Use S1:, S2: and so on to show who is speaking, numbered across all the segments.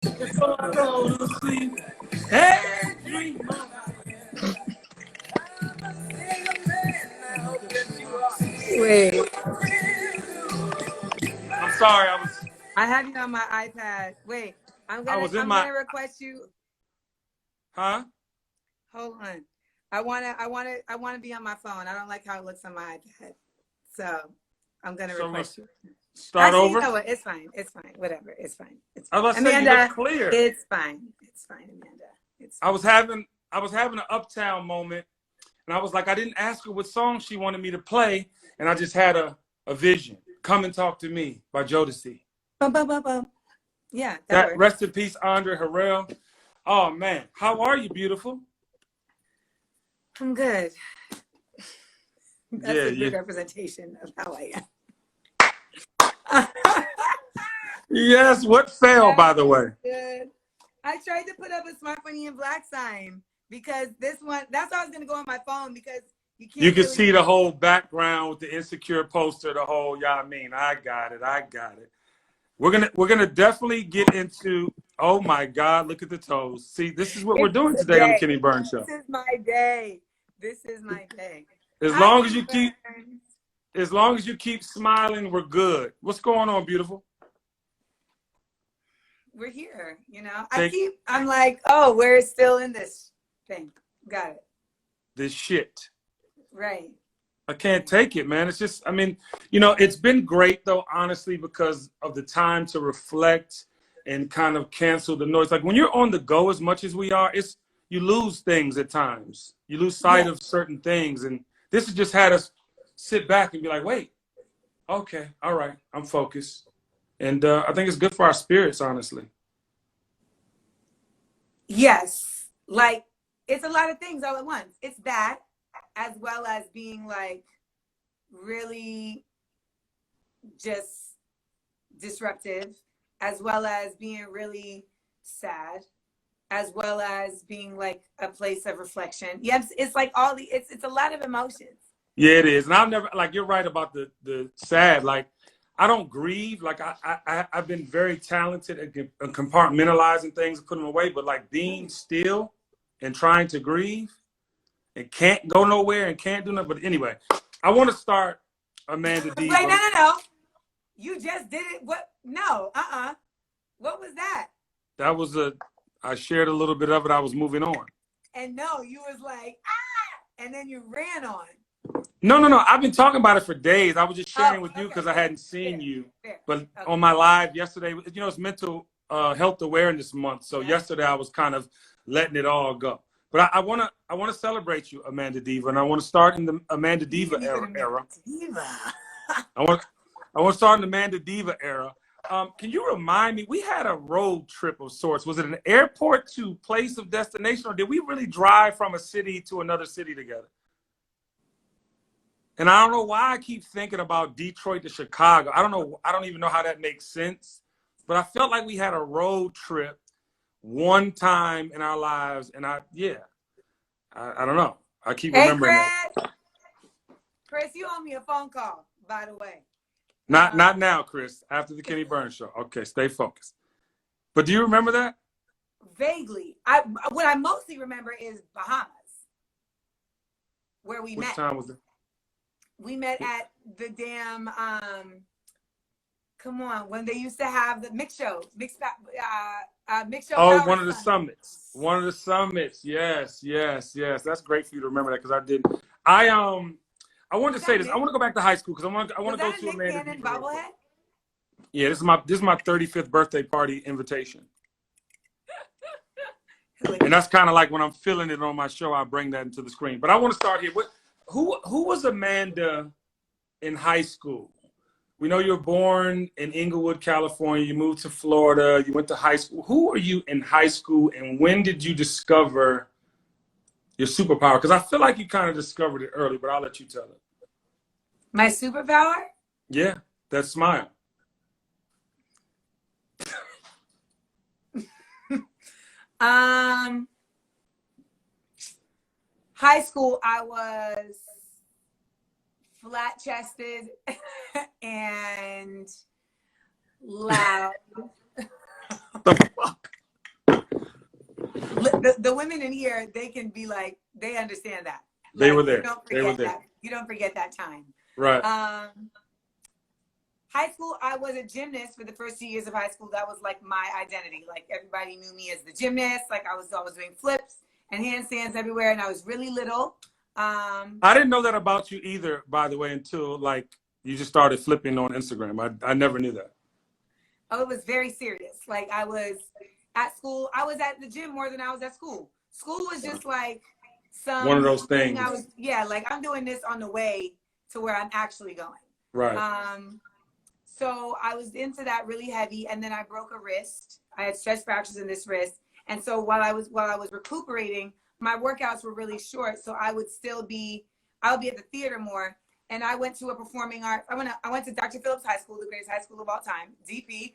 S1: So I go to sleep and dream of.
S2: Wait,
S1: I'm sorry,
S2: I have you on my iPad. Wait,
S1: I was in
S2: I'm
S1: my
S2: gonna request you.
S1: huh?
S2: Hold on. I wanna be on my phone. I don't like how it looks on my iPad. So I'm gonna
S1: So we'll
S2: request you.
S1: start
S2: Actually, you
S1: over.
S2: know what? It's fine. It's fine. Whatever. It's fine. It's
S1: I
S2: fine.
S1: was about to say you look
S2: Amanda,
S1: clear.
S2: it's fine. It's fine, Amanda. It's
S1: I
S2: fine.
S1: was having I was having an uptown moment, and I was like, I didn't ask her what song she wanted me to play, and I just had a vision. Come and Talk to Me by Jodeci.
S2: Bum, bum, bum, bum. Yeah, that
S1: That
S2: works.
S1: rest in peace, Andre Harrell. Oh man, how are you, beautiful?
S2: I'm good. That's
S1: Yeah,
S2: a
S1: yeah.
S2: good representation of how I am.
S1: Yes, what fell,
S2: That
S1: by the
S2: is
S1: way?
S2: good. I tried to put up a smart funny in black sign because this one, that's why I was going to go on my phone because you
S1: You
S2: can't
S1: can
S2: really.
S1: see the whole background with the insecure poster, the whole, yeah, I mean, I got it, I got it. We're gonna definitely get into, oh my God, look at the toes. See, this is what we're
S2: It's
S1: doing
S2: the
S1: today on the
S2: day.
S1: Kenny Burns
S2: This
S1: Show.
S2: is my day. This is my day.
S1: As
S2: Hi,
S1: long as
S2: Kenny
S1: you keep
S2: Burns.
S1: as long as you keep smiling, we're good. What's going on, beautiful?
S2: We're here, you know.
S1: Take
S2: I'm like, oh, we're still in this thing. Got it.
S1: this shit.
S2: Right.
S1: I can't take it, man. It's just, I mean, it's been great though, honestly, because of the time to reflect and kind of cancel the noise. Like when you're on the go as much as we are, you lose things at times. You lose sight
S2: Yes.
S1: of certain things. And this has just had us sit back and be like, wait, okay, all right, I'm focused. And I think it's good for our spirits, honestly.
S2: Yes. Like it's a lot of things all at once. It's that as well as being like really just disruptive, as well as being really sad, as well as being like a place of reflection. Yes, it's like it's a lot of emotions.
S1: Yeah, it is. And I've never, like, you're right about the sad. Like, I don't grieve. Like, I've been very talented at compartmentalizing things and putting them away. But, like, being still and trying to grieve and can't go nowhere and can't do nothing. But anyway, I want to start Amanda
S2: Wait, no,
S1: Diva.
S2: no, no. You just did it. What? No, What was that?
S1: That was I shared a little bit of it. I was moving on.
S2: And no, you was like, and then you ran on.
S1: No, no, no. I've been talking about it for days. I was just sharing with you
S2: Okay,
S1: because I hadn't seen
S2: fair,
S1: you.
S2: fair.
S1: But
S2: Okay.
S1: on my live yesterday, it's Mental Health Awareness Month. So yesterday I was kind of letting it all go. But I wanna celebrate you, Amanda Diva, and I want to start in the Amanda Diva era.
S2: Diva.
S1: I want to start in the Amanda Diva era. Can you remind me? We had a road trip of sorts. Was it an airport to place of destination, or did we really drive from a city to another city together? And I don't know why I keep thinking about Detroit to Chicago. I don't know. I don't even know how that makes sense. But I felt like we had a road trip one time in our lives. And I don't know. I keep remembering that.
S2: Chris, you owe me a phone call, by the way.
S1: Not now, Chris, after the Kenny Burns Show. Okay, stay focused. But do you remember that?
S2: Vaguely. What I mostly remember is Bahamas, where we met.
S1: Which time was it?
S2: We met at the damn come on, when they used to have the mix show.
S1: Oh, one of the summits. One of the summits. Yes. That's great for you to remember that because I didn't. I wanted to say this. I want to go back to high school because I want to go to Amanda Diva.
S2: Bobblehead?
S1: Yeah, this is my 35th birthday party invitation. And that's kind of like when I'm feeling it on my show, I bring that into the screen. But I want to start here. Who was Amanda in high school? We know you were born in Inglewood, California. You moved to Florida. You went to high school. Who were you in high school, and when did you discover your superpower? Because I feel like you kind of discovered it early, but I'll let you tell it.
S2: My superpower?
S1: Yeah, that smile.
S2: High school, I was flat-chested and loud.
S1: The fuck?
S2: the women in here, they can be like, they understand that.
S1: They
S2: Like,
S1: were
S2: you
S1: there.
S2: don't
S1: They were
S2: forget
S1: there.
S2: that. You don't forget that time.
S1: Right.
S2: High school, I was a gymnast for the first 2 years of high school. That was like my identity. Like everybody knew me as the gymnast. Like I was always doing flips and handstands everywhere, and I was really little.
S1: I didn't know that about you either, by the way, until like you just started flipping on Instagram. I never knew that.
S2: Oh, it was very serious. Like I was at school. I was at the gym more than I was at school. School was just like
S1: One of
S2: some
S1: those things.
S2: thing like I'm doing this on the way to where I'm actually going.
S1: Right.
S2: So I was into that really heavy, and then I broke a wrist. I had stress fractures in this wrist, and so while I was recuperating, my workouts were really short. So I would be at the theater more, and I went to a performing art. I went to Dr. Phillips High School, the greatest high school of all time, DP,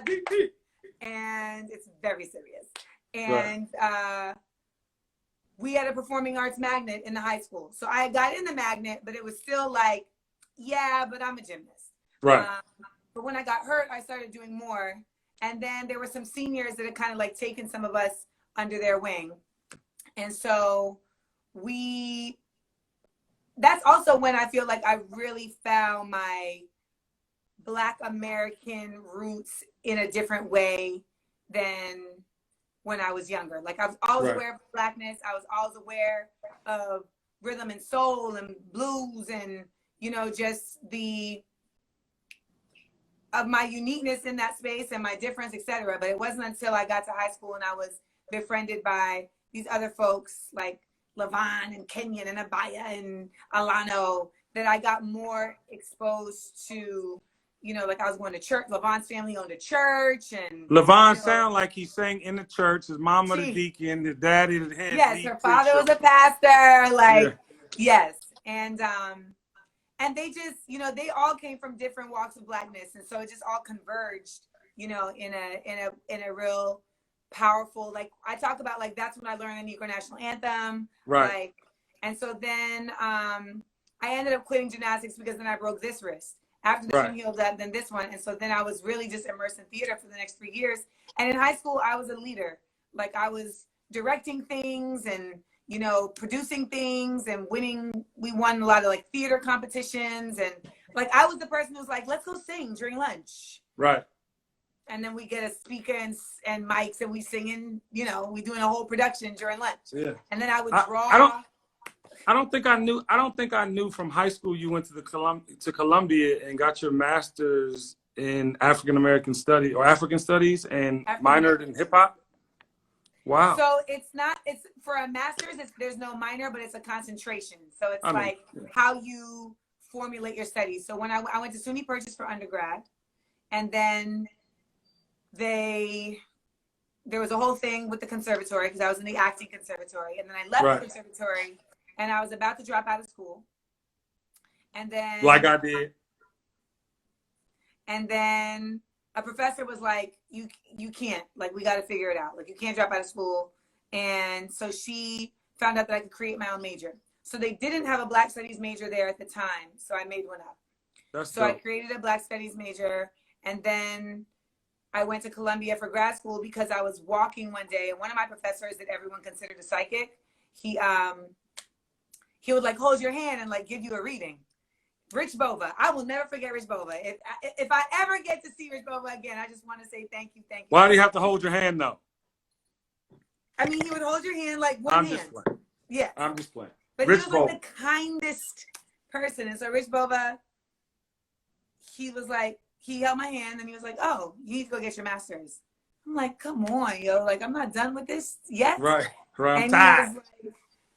S2: DP, and it's very serious. And we had a performing arts magnet in the high school, so I got in the magnet, but it was still like, yeah, but I'm a gymnast.
S1: Right.
S2: But when I got hurt, I started doing more. And then there were some seniors that had kind of like taken some of us under their wing. And so that's also when I feel like I really found my Black American roots in a different way than when I was younger. Like I was always aware of Blackness. I was always aware of rhythm and soul and blues and, just of my uniqueness in that space and my difference, etc. But it wasn't until I got to high school and I was befriended by these other folks like Levon and Kenyon and Abaya and Alano that I got more exposed to, like I was going to church. Levon's family owned a church, and
S1: Levon sound like he sang in the church. His mama the deacon, his daddy the head.
S2: Yes, her father was a pastor. Like, yes. And they just, they all came from different walks of Blackness. And so it just all converged, in a real powerful, like I talk about, like, that's when I learned the Negro National Anthem.
S1: Right.
S2: Like, and so then I ended up quitting gymnastics because then I broke this wrist. After this one healed up, then this one. And so then I was really just immersed in theater for the next 3 years. And in high school, I was a leader. Like I was directing things and, producing things and winning. We won a lot of like theater competitions. And like, I was the person who was like, let's go sing during lunch.
S1: Right.
S2: And then we get a speaker and mics and we singing, we doing a whole production during lunch.
S1: Yeah.
S2: And then I would draw.
S1: I don't think I knew from high school you went to Columbia and got your master's in African American study or African studies and minored in hip hop. Wow.
S2: So it's for a master's, there's no minor, but it's a concentration. So it's how you formulate your studies. So when I went to SUNY Purchase for undergrad, and then there was a whole thing with the conservatory because I was in the acting conservatory, and then I left the conservatory and I was about to drop out of school. And then
S1: like I did.
S2: And then a professor was like, you can't, like, we got to figure it out. Like, you can't drop out of school. And so she found out that I could create my own major. So they didn't have a Black Studies major there at the time. So I made one up. So I created a Black Studies major. And then I went to Columbia for grad school because I was walking one day. And one of my professors that everyone considered a psychic, he would like hold your hand and like give you a reading. Rich Bova. I will never forget Rich Bova. If I ever get to see Rich Bova again, I just want to say thank you.
S1: Why do you have to hold your hand though?
S2: I mean, he would hold your hand like one hand.
S1: Just playing.
S2: Yeah.
S1: I'm just playing.
S2: But Rich he was like the kindest person. And so Rich Bova, he was like, he held my hand and he was like, oh, you need to go get your master's. I'm like, come on, yo. Like, I'm not done with this yet.
S1: Right. I'm
S2: and
S1: tired.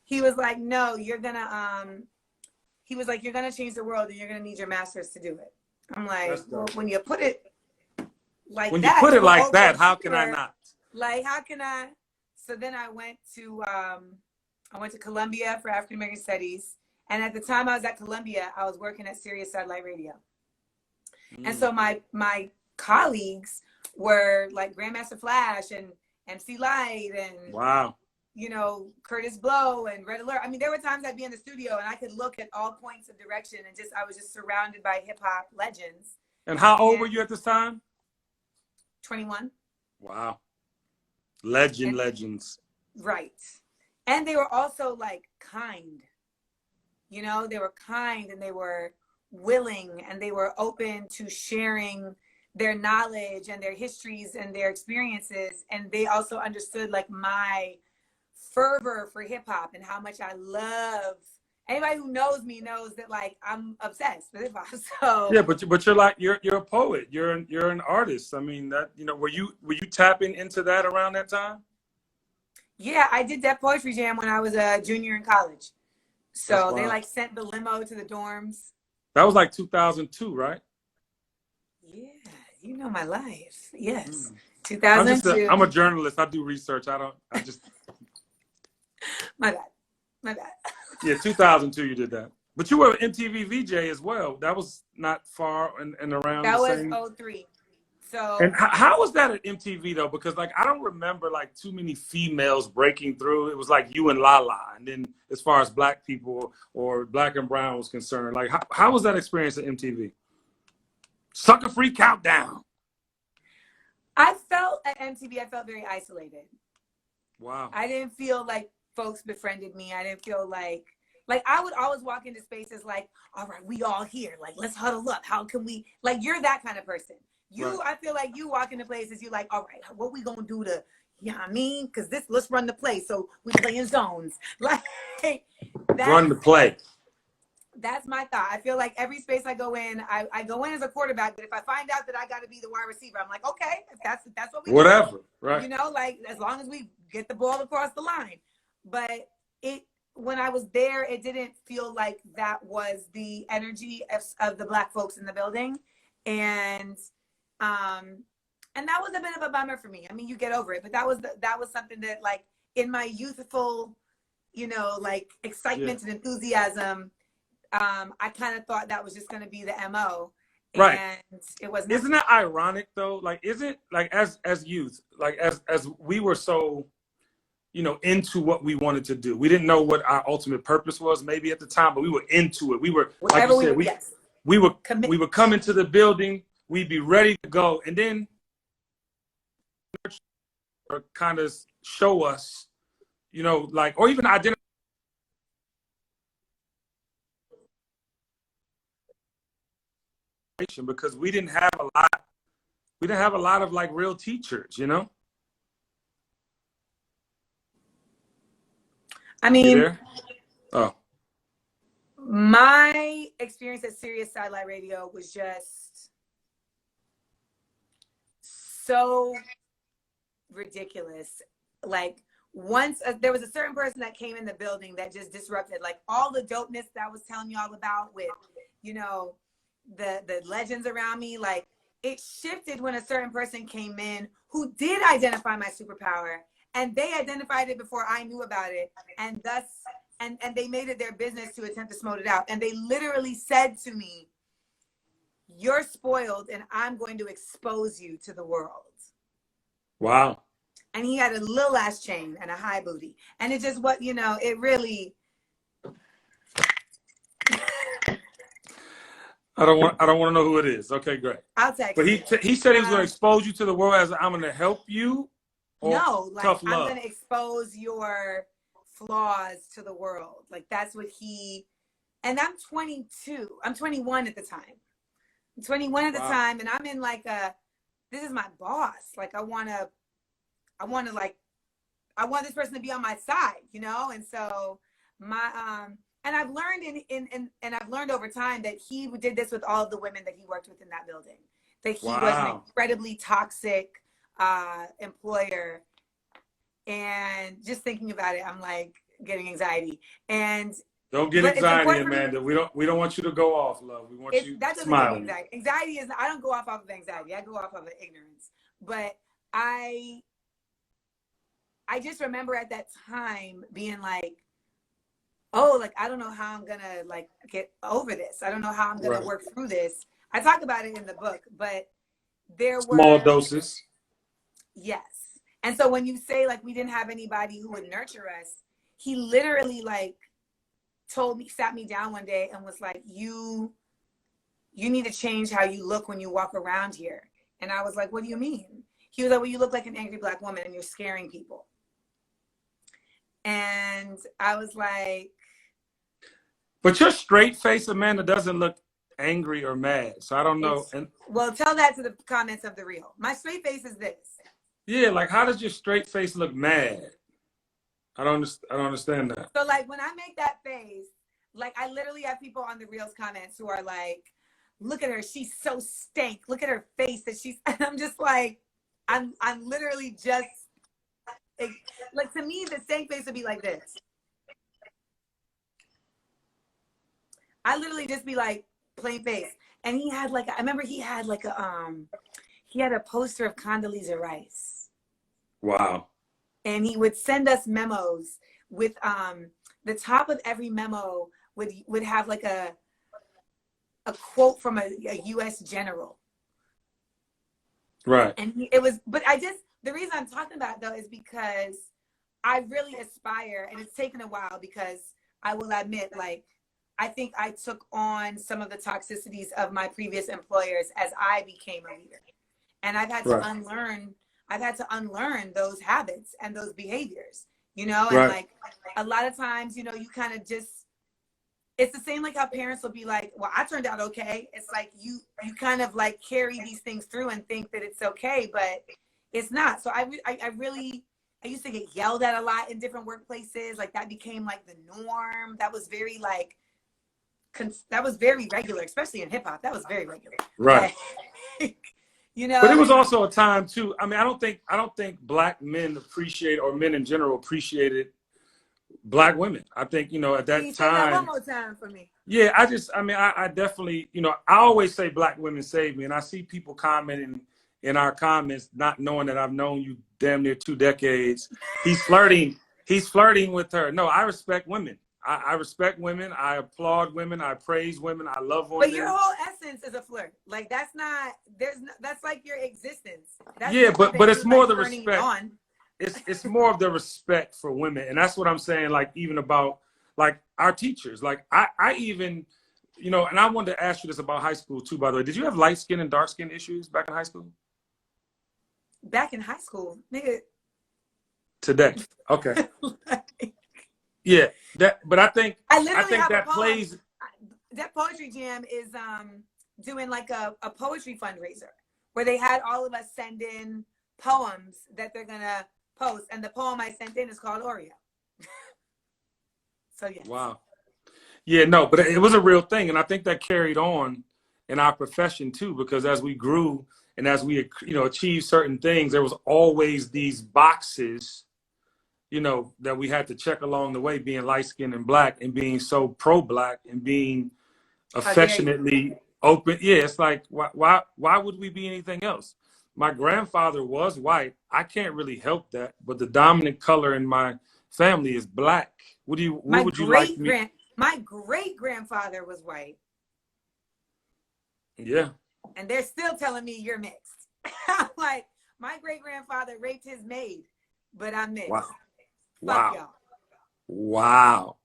S2: He was like, no, you're going to, he was like, you're going to change the world and you're going to need your master's to do it. I'm like, well, when you put it like
S1: when
S2: that.
S1: When you put it like that, how can I not?
S2: Like, how can I? So then I went to Columbia for African American Studies. And at the time I was at Columbia, I was working at Sirius Satellite Radio. And so my colleagues were like Grandmaster Flash and MC Light and
S1: wow.
S2: Curtis Blow and Red Alert. I mean, there were times I'd be in the studio and I could look at all points of direction and I was just surrounded by hip hop legends.
S1: And how old were you at this time?
S2: 21.
S1: Wow. Legends.
S2: Right. And they were also like kind, you know, they were kind and they were willing and they were open to sharing their knowledge and their histories and their experiences. And they also understood like my fervor for hip hop and how much I love. Anybody who knows me knows that like I'm obsessed with hip hop. So
S1: Yeah, but you're like you're a poet. You're an artist. I mean that were you tapping into that around that time?
S2: yeah, I did that poetry jam when I was a junior in college.
S1: That's
S2: So they
S1: wild.
S2: like sent the limo to the dorms.
S1: That was like 2002, right?
S2: Yeah, you know my life. Yes.
S1: Mm. I'm
S2: 2002.
S1: a journalist. I do research. I just
S2: My bad. My bad.
S1: yeah, 2002 you did that. But you were an MTV VJ as well. That was not far and around the
S2: That was
S1: same.
S2: '03.
S1: And
S2: So
S1: how was that at MTV though? Because like I don't remember like too many females breaking through. It was like you and Lala, and then as far as black people or black and brown was concerned, like how was that experience at MTV? Sucker Free Countdown.
S2: I felt at MTV, I felt very isolated.
S1: Wow.
S2: I didn't feel like folks befriended me. I didn't feel like I would always walk into spaces like, all right, we all here. Like, let's huddle up. How can we, like, you're that kind of person.
S1: Right.
S2: I feel like you walk into places, you like, all right, what we gonna do to, you know what I mean? Because let's run the play. So we play in zones. Like,
S1: Run the play.
S2: that's my thought. I feel like every space I go in, I go in as a quarterback, but if I find out that I got to be the wide receiver, I'm like, okay, if that's what we do.
S1: Whatever, right?
S2: You know, like as long as we get the ball across the line. But when I was there, it didn't feel like that was the energy of the black folks in the building, and that was a bit of a bummer for me. I mean, you get over it, but that was something that like in my youthful, you know, like excitement and enthusiasm. I kind of thought that was just going to be the MO.
S1: Right.
S2: And it was not.
S1: Isn't that ironic though? Like, isn't like as youth, like as we were so, into what we wanted to do. We didn't know what our ultimate purpose was maybe at the time, but we were into it. We were, like you said, we would come into the building, we'd be ready to go. And then kind of show us, like, or even identify. Because we didn't have a lot of like real teachers,
S2: I mean,
S1: oh,
S2: my experience at Sirius Satellite Radio was just so ridiculous. Like once there was a certain person that came in the building that just disrupted like all the dopeness that I was telling you all about with, the legends around me. Like it shifted when a certain person came in who did identify my superpower, and they identified it before I knew about it, and thus and they made it their business to attempt to smote it out. And they literally said to me, "You're spoiled, and I'm going to expose you to the world."
S1: Wow.
S2: And he had a little ass chain and a high booty, and it just it really.
S1: I don't want to know who it is. Okay, great.
S2: I'll text.
S1: But he said he was going to expose you to the world as I'm going to help you.
S2: No, like
S1: tough
S2: I'm
S1: love.
S2: going to expose your flaws to the world. Like that's what and I'm 22. I'm 21 at the time. I'm 21 at the time, and I'm in like this is my boss. Like I want this person to be on my side, And so and I've learned and I've learned over time that he did this with all of the women that he worked with in that building. That he was an incredibly toxic employer. And just thinking about it, I'm like getting anxiety. And
S1: don't get anxiety, Amanda. We don't want you to go off, love. We want you
S2: that doesn't
S1: smiling.
S2: give me anxiety. Anxiety is I don't go off of anxiety. I go off of ignorance. But I just remember at that time being like, oh, like, I don't know how I'm going to like get over this. I don't know how I'm going to work through this. I talk about it in the book, but there were
S1: small doses.
S2: Yes. And so when you say like, we didn't have anybody who would nurture us, he literally like sat me down one day and was like, you need to change how you look when you walk around here. And I was like, what do you mean? He was like, well, you look like an angry black woman and you're scaring people. And I was like,
S1: But your straight face, Amanda, doesn't look angry or mad. So I don't know.
S2: it's,
S1: And
S2: well, tell that to the comments of the reel. My straight face is this.
S1: yeah, like how does your straight face look mad? I don't understand that.
S2: So like when I make that face, like I literally have people on the reels comments who are like, look at her, she's so stank. Look at her face that she's, and I'm just like, I'm literally just like, to me, the stank face would be like this. I literally just be like plain face. And he had like, I remember he had like he had a poster of Condoleezza Rice.
S1: Wow.
S2: And he would send us memos with the top of every memo would have like a quote from a U.S. general.
S1: Right.
S2: And it was, but I just, the reason I'm talking about it, though, is because I really aspire, and it's taken a while because I will admit, like, I think I took on some of the toxicities of my previous employers as I became a leader. And I've had to unlearn those habits and those behaviors, you know, and like a lot of times, you know, you kind of just, it's the same like how parents will be like, well, I turned out okay. It's like you kind of like carry these things through and think that it's okay, but it's not. So I used to get yelled at a lot in different workplaces. Like that became like the norm. That was very like, that was very regular, especially in hip hop. That was very regular.
S1: Right.
S2: Like, you know,
S1: but it was also a time too. I mean, I don't think black men appreciate, or men in general appreciated black women. I think, you know, at that time.
S2: Say that one more time for me.
S1: Yeah, I definitely, you know, I always say black women save me. And I see people commenting in our comments, not knowing that I've known you damn near 2 decades. He's flirting with her. No, I respect women. I respect women. I applaud women. I praise women. I love women.
S2: But your whole essence is a flirt. Like that's not, that's like your existence. That's
S1: yeah, but it's more
S2: like
S1: the respect. It's more of the respect for women. And that's what I'm saying, like even about like our teachers. Like I even, you know, and I wanted to ask you this about high school too, by the way. Did you have light skin and dark skin issues back in high school?
S2: Back in high school, nigga.
S1: Today. Okay. Yeah. But I think that plays.
S2: That poetry jam is doing like a poetry fundraiser where they had all of us send in poems that they're gonna post, and the poem I sent in is called Oreo. So yeah.
S1: Wow. Yeah, no, but it was a real thing, and I think that carried on in our profession too, because as we grew and as we, you know, achieved certain things, there was always these boxes, you know, that we had to check along the way, being light skinned and black, and being so pro-black and being affectionately open. Yeah, it's like why would we be anything else? My grandfather was white. I can't really help that, but the dominant color in my family is black. What would you like me?
S2: My great grandfather was white.
S1: Yeah.
S2: And they're still telling me you're mixed. I'm like, my great grandfather raped his maid, but I'm mixed.
S1: Wow.
S2: Fuck y'all.
S1: Wow.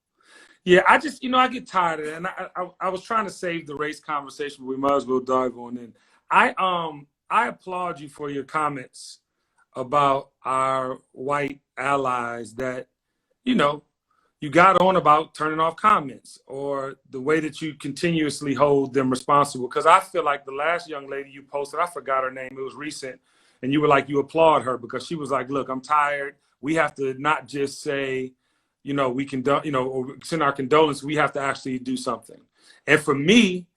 S1: Yeah, I just, you know, I get tired of it. And I was trying to save the race conversation, but we might as well dive on in. I applaud you for your comments about our white allies that, you know, you got on about turning off comments, or the way that you continuously hold them responsible. Because I feel like the last young lady you posted, I forgot her name, it was recent, and you were like, you applaud her because she was like, look, I'm tired. We have to not just say, you know, we can, you know, or send our condolences. We have to actually do something. And for me,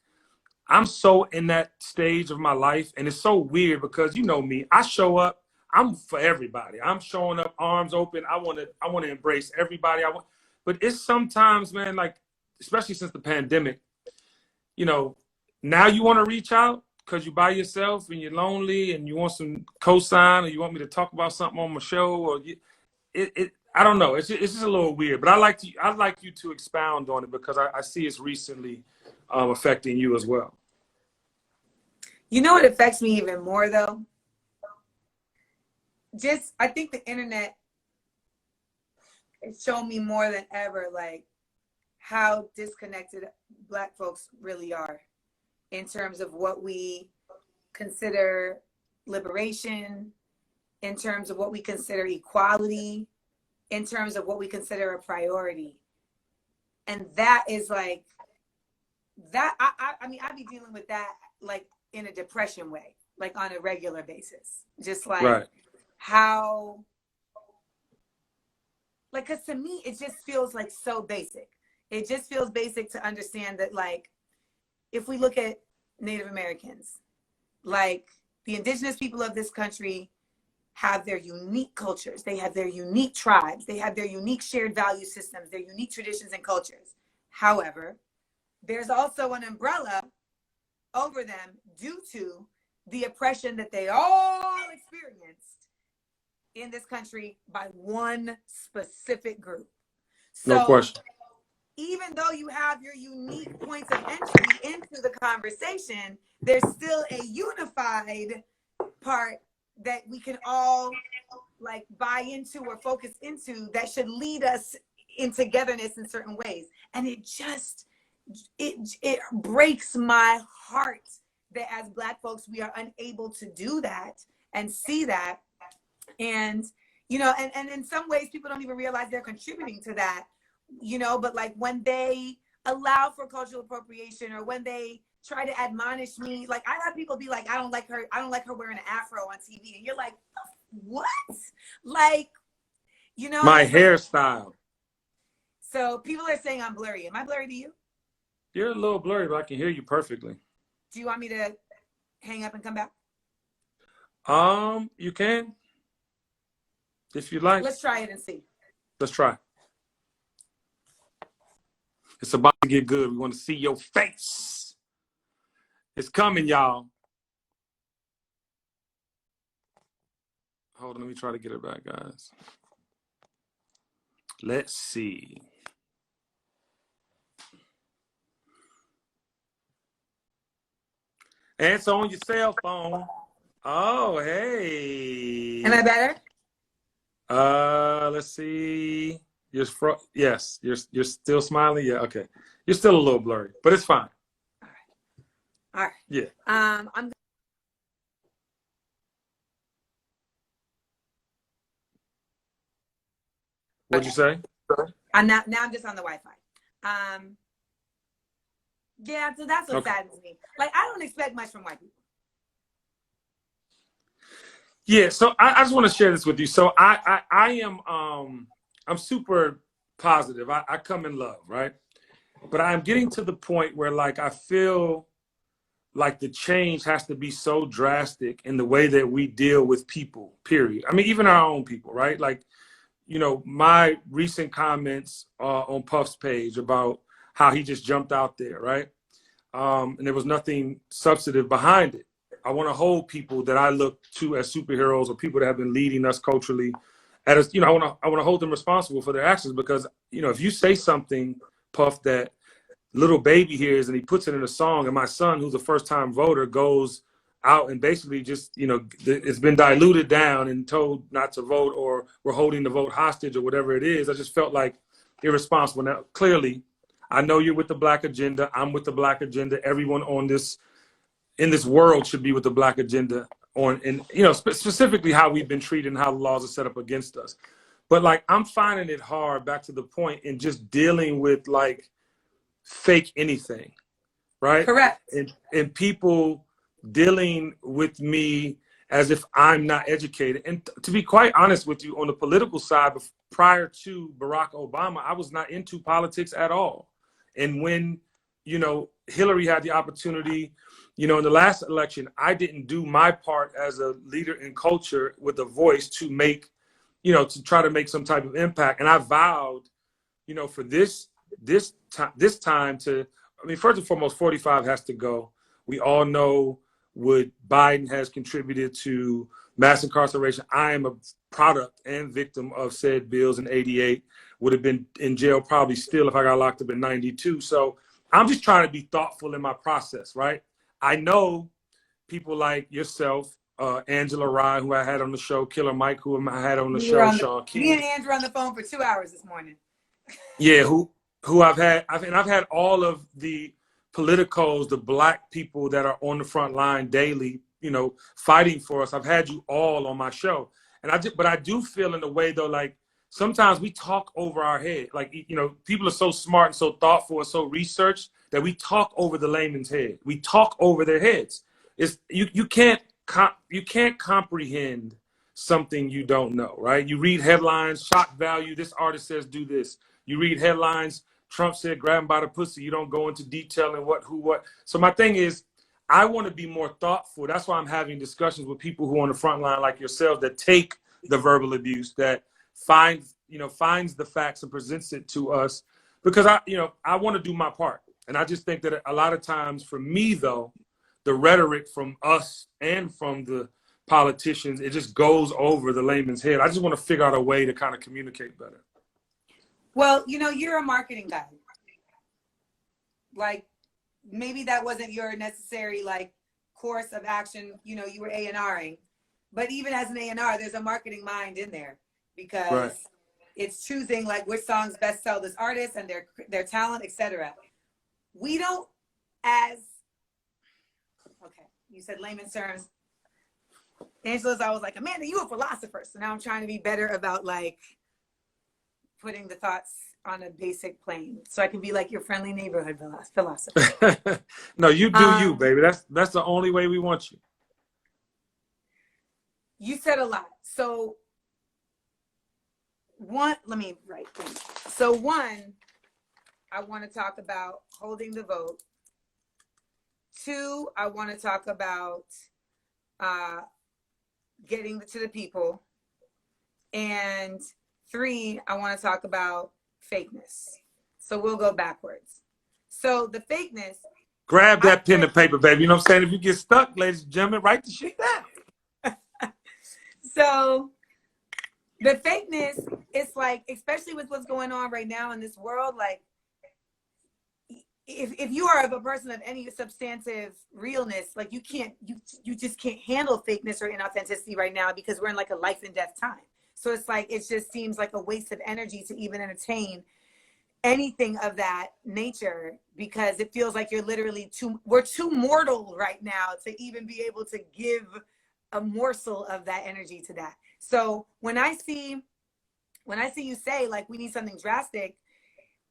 S1: I'm so in that stage of my life, and it's so weird because, you know me, I show up, I'm for everybody. I'm showing up, arms open. I want to embrace everybody. But it's sometimes, man, like, especially since the pandemic, you know, now you want to reach out because you're by yourself and you're lonely and you want some cosign, or you want me to talk about something on my show, or I don't know. It's just a little weird, but I'd like you to expound on it because I see it's recently affecting you as well.
S2: You know what affects me even more though? I think the internet has shown me more than ever, like, how disconnected Black folks really are in terms of what we consider liberation, in terms of what we consider equality, in terms of what we consider a priority. And that is like, that, I mean, I be dealing with that like in a depression way, like on a regular basis. Just like
S1: right.
S2: how, like, because to me, it just feels like so basic. It just feels basic to understand that, like, if we look at Native Americans, like the indigenous people of this country have their unique cultures. They have their unique tribes. They have their unique shared value systems, their unique traditions and cultures. However, there's also an umbrella over them due to the oppression that they all experienced in this country by one specific group. So,
S1: no question.
S2: even though you have your unique points of entry into the conversation, there's still a unified part that we can all like buy into or focus into that should lead us in togetherness in certain ways. And it just, it breaks my heart that as Black folks, we are unable to do that and see that. And, you know, and in some ways people don't even realize they're contributing to that, you know, but like when they allow for cultural appropriation or when they try to admonish me, like I have people be like, I don't like her wearing an afro on TV. And you're like, what? Like, you know,
S1: My hairstyle.
S2: So people are saying I'm blurry. Am I blurry to you?
S1: You're a little blurry, but I can hear you perfectly.
S2: Do you want me to hang up and come back?
S1: You can. If you like.
S2: Let's try it and see.
S1: Let's try. It's about to get good. We want to see your face. It's coming, y'all. Hold on, let me try to get it back, guys. Let's see. Answer on your cell phone. Oh, hey.
S2: Am I better?
S1: Let's see. Yes, you're still smiling. Yeah, okay. You're still a little blurry, but it's fine.
S2: All right.
S1: Yeah.
S2: I'm.
S1: What'd you say?
S2: I'm now I'm just on the Wi-Fi. Yeah, so that's what saddens me. Like, I don't expect much from white people.
S1: Yeah, so I just want to share this with you. So I am I'm super positive. I come in love, right? But I'm getting to the point where like I feel like the change has to be so drastic in the way that we deal with people, period. I mean, even our own people, right? Like, you know, my recent comments on Puff's page about how he just jumped out there, right? And there was nothing substantive behind it. I want to hold people that I look to as superheroes or people that have been leading us culturally. You know, I want to hold them responsible for their actions because, you know, if you say something, Puff, that Little Baby hears and he puts it in a song, and my son, who's a first-time voter, goes out and basically just, you know, it's been diluted down and told not to vote or we're holding the vote hostage or whatever it is, I just felt like irresponsible. Now, clearly, I know you're with the Black agenda. I'm with the Black agenda. Everyone in this world should be with the Black agenda and you know, specifically how we've been treated and how the laws are set up against us. But like, I'm finding it hard, back to the point, in just dealing with like fake anything, right?
S2: Correct.
S1: And people dealing with me as if I'm not educated. And to be quite honest with you, on the political side, prior to Barack Obama, I was not into politics at all. And when, you know, Hillary had the opportunity, you know, in the last election, I didn't do my part as a leader in culture with a voice to make, you know, to try to make some type of impact. And I vowed, you know, for this time to, I mean, first and foremost, 45 has to go. We all know what Biden has contributed to mass incarceration. I am a product and victim of said bills in '88. Would have been in jail probably still if I got locked up in '92. So I'm just trying to be thoughtful in my process, right? I know people like yourself, Angela Rye, who I had on the show, Killer Mike, who I had on the show, Sean King.
S2: Me and Andrew on the phone for 2 hours this morning.
S1: Yeah, who I've had all of the politicos, the Black people that are on the front line daily, you know, fighting for us. I've had you all on my show. But I do feel in a way though, like sometimes we talk over our head. Like, you know, people are so smart and so thoughtful and so researched that we talk over the layman's head. We talk over their heads. It's you can't comprehend something you don't know, right? You read headlines, shock value, this artist says do this. You read headlines, Trump said grab him by the pussy. You don't go into detail and what, who, what. So my thing is, I want to be more thoughtful. That's why I'm having discussions with people who are on the front line like yourselves that take the verbal abuse, that finds the facts and presents it to us, because I want to do my part. And I just think that a lot of times for me, though, the rhetoric from us and from the politicians, it just goes over the layman's head. I just want to figure out a way to kind of communicate better.
S2: Well, you know, you're a marketing guy. Like, maybe that wasn't your necessary like course of action. You know, you were A&Ring, but even as an A&R, there's a marketing mind in there, because
S1: right.
S2: It's choosing like which songs best sell this artist and their talent, etc. We don't, as okay, you said layman's terms. Angela's always like, Amanda, you a philosopher. So now I'm trying to be better about like putting the thoughts on a basic plane, so I can be like your friendly neighborhood philosopher.
S1: No, you do you, baby. That's the only way we want you.
S2: You said a lot. So one, let me write things. So one, I want to talk about holding the vote. Two, I want to talk about getting to the people. And three, I want to talk about fakeness. So we'll go backwards. So the fakeness.
S1: Grab that pen and paper, baby. You know what I'm saying? If you get stuck, ladies and gentlemen, write the shit down.
S2: So the fakeness is like, especially with what's going on right now in this world, like if you are a person of any substantive realness, like you just can't handle fakeness or inauthenticity right now, because we're in like a life and death time. So it's like, it just seems like a waste of energy to even entertain anything of that nature, because it feels like you're literally we're too mortal right now to even be able to give a morsel of that energy to that. So when I see you say like we need something drastic,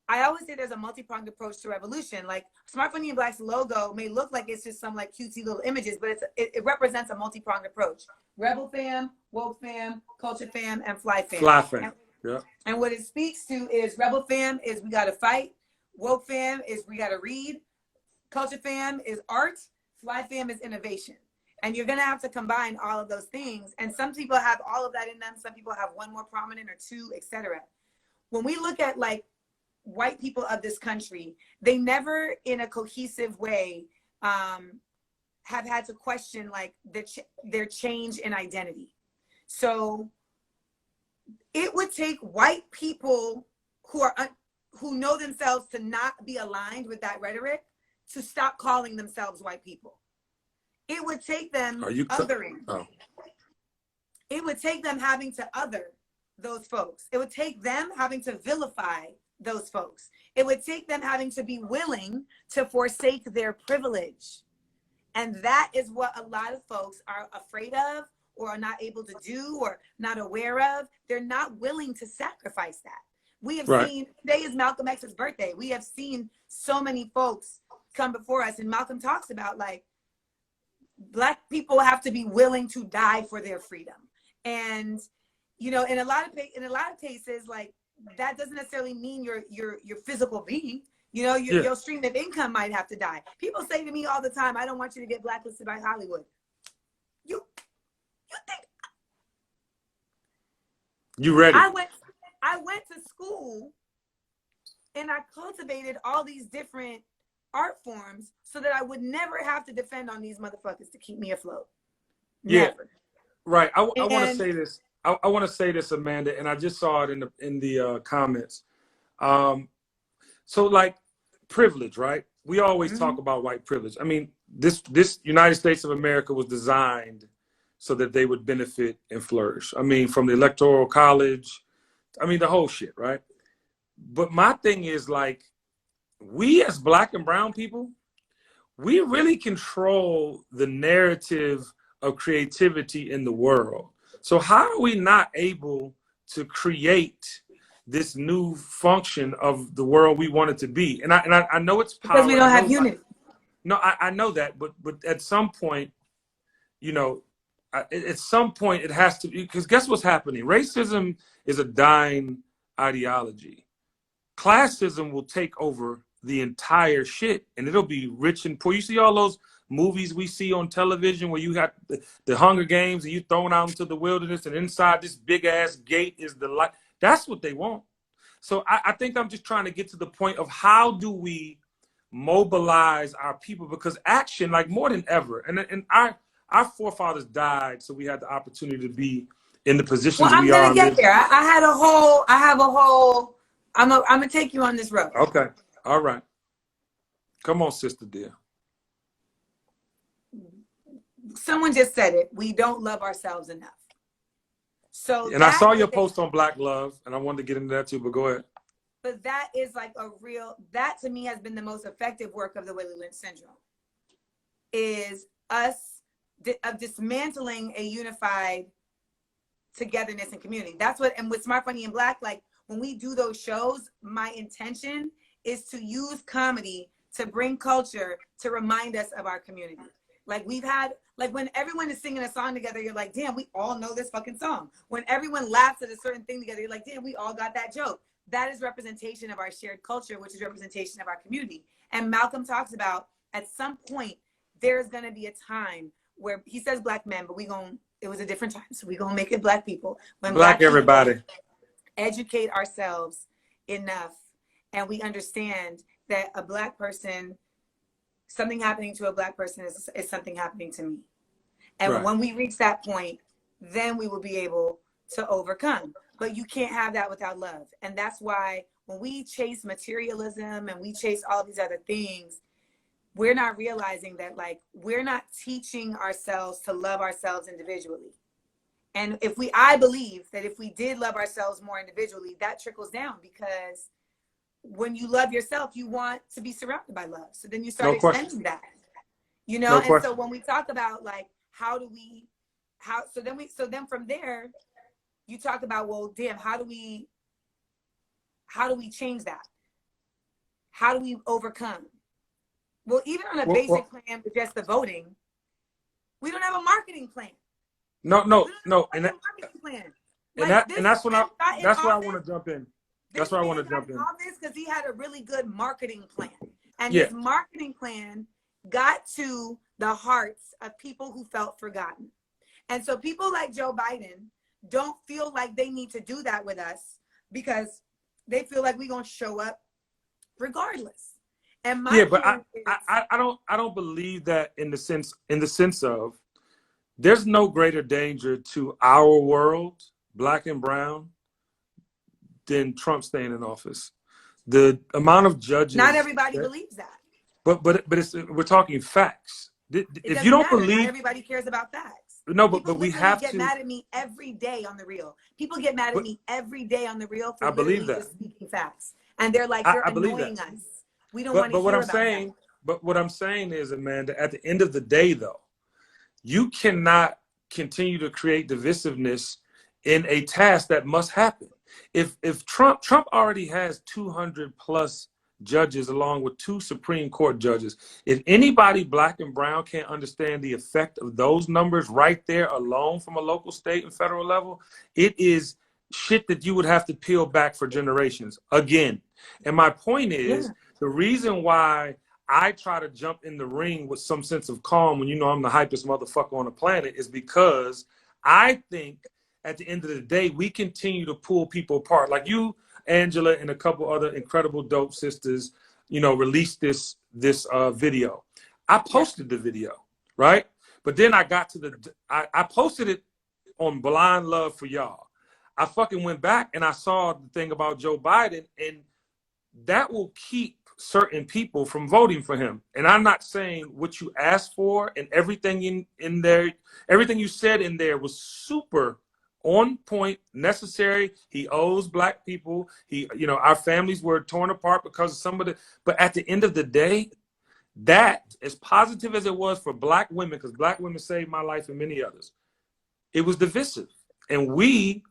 S2: I always say there's a multi-pronged approach to revolution. Like Smart Funny and Black's logo may look like it's just some like cutesy little images, but it represents a multi-pronged approach. Rebel fam, woke fam, culture fam, and fly fam.
S1: Fly fam. Yeah.
S2: And what it speaks to is rebel fam is we got to fight. Woke fam is we got to read. Culture fam is art. Fly fam is innovation. And you're going to have to combine all of those things. And some people have all of that in them. Some people have one more prominent or two, etc. When we look at like white people of this country, they never in a cohesive way have had to question like their change in identity. So it would take white people who know themselves to not be aligned with that rhetoric to stop calling themselves white people. It would take them othering.
S1: Oh.
S2: It would take them having to other those folks. It would take them having to vilify those folks. It would take them having to be willing to forsake their privilege. And that is what a lot of folks are afraid of, or are not able to do, or not aware of. They're not willing to sacrifice that. We have seen, today is Malcolm X's birthday. We have seen so many folks come before us, and Malcolm talks about like, Black people have to be willing to die for their freedom. And, you know, in a lot of cases, like that doesn't necessarily mean your physical being. You know, your stream of income might have to die. People say to me all the time, I don't want you to get blacklisted by Hollywood. You think
S1: you ready?
S2: I went to school and I cultivated all these different art forms so that I would never have to defend on these motherfuckers to keep me afloat. Never.
S1: Yeah, right. I want to say this. I want to say this, Amanda, and I just saw it in the comments. So like privilege, right? We always talk about white privilege. I mean, this United States of America was designed so that they would benefit and flourish. I mean, from the Electoral College, I mean, the whole shit, right? But my thing is like, we as Black and brown people, we really control the narrative of creativity in the world. So how are we not able to create this new function of the world we want it to be. And I know it's power.
S2: Because we don't have unity.
S1: No, I know that, but at some point, you know, at some point it has to be, because guess what's happening? Racism is a dying ideology. Classism will take over the entire shit, and it'll be rich and poor. You see all those movies we see on television where you got the Hunger Games and you thrown out into the wilderness, and inside this big ass gate is the light. That's what they want. So I think I'm just trying to get to the point of how do we mobilize our people, because action, like more than ever, and our forefathers died so we had the opportunity to be in the positions we are.
S2: I'm gonna get there. I have a whole. I'm gonna take you on this road.
S1: Okay, all right. Come on, sister dear.
S2: Someone just said it. We don't love ourselves enough. So,
S1: and I saw your post on Black Love, and I wanted to get into that too, but go ahead.
S2: But that is like that to me has been the most effective work of the Willie Lynch syndrome, is us of dismantling a unified togetherness and community. That's what, and with Smart, Funny, and Black, like when we do those shows, my intention is to use comedy to bring culture to remind us of our community. Like we've had, like when everyone is singing a song together, you're like, damn, we all know this fucking song. When everyone laughs at a certain thing together, you're like, damn, we all got that joke. That is representation of our shared culture, which is representation of our community. And Malcolm talks about at some point, there's going to be a time where he says Black men, but it was a different time. So we're going to make it Black people. When
S1: Black everybody
S2: educate ourselves enough and we understand that a Black person, something happening to a Black person is something happening to me. And
S1: right.
S2: When we reach that point, then we will be able to overcome. But you can't have that without love. And that's why when we chase materialism and we chase all these other things, we're not realizing that, like, we're not teaching ourselves to love ourselves individually. And I believe that if we did love ourselves more individually, that trickles down, because when you love yourself, you want to be surrounded by love. So then you start extending that, you know? And so when we talk about like, so then from there, you talk about, well, damn, how do we change that? How do we overcome? Well, even on a basic plan with just the voting, we don't have a marketing plan.
S1: No.
S2: And
S1: that's where I want to jump in. That's where I want to jump in.
S2: Because he had a really good marketing plan. And his marketing plan got to the hearts of people who felt forgotten. And so people like Joe Biden don't feel like they need to do that with us because they feel like we're going to show up regardless. And
S1: I don't believe that in the sense of there's no greater danger to our world, Black and brown, than Trump staying in office. The amount of judges.
S2: Not everybody believes that.
S1: But we're talking facts. If you don't believe,
S2: not everybody cares about facts.
S1: No, but we have to.
S2: People get mad at me every day on the Real. People get mad at me every day on the Real for just speaking facts, and they're like, "You're annoying us. We don't want to hear about that."
S1: But what I'm saying is, Amanda, at the end of the day, though, you cannot continue to create divisiveness in a task that must happen. If Trump already has 200 plus judges along with 2 Supreme Court judges, if anybody Black and brown can't understand the effect of those numbers right there alone from a local, state, and federal level, it is shit that you would have to peel back for generations again. And my point is, the reason why I try to jump in the ring with some sense of calm when you know I'm the hypest motherfucker on the planet is because I think at the end of the day, we continue to pull people apart. Like you, Angela, and a couple other incredible dope sisters, released this video. I posted the video, right? But then I got to I posted it on Blind Love for Y'all. I fucking went back and I saw the thing about Joe Biden, and that will keep certain people from voting for him. And I'm not saying what you asked for, and everything in there, everything you said in there was super on point, necessary. He owes Black people. Our families were torn apart because of some of the, but at the end of the day, that, as positive as it was for Black women, because Black women saved my life and many others, it was divisive. And we,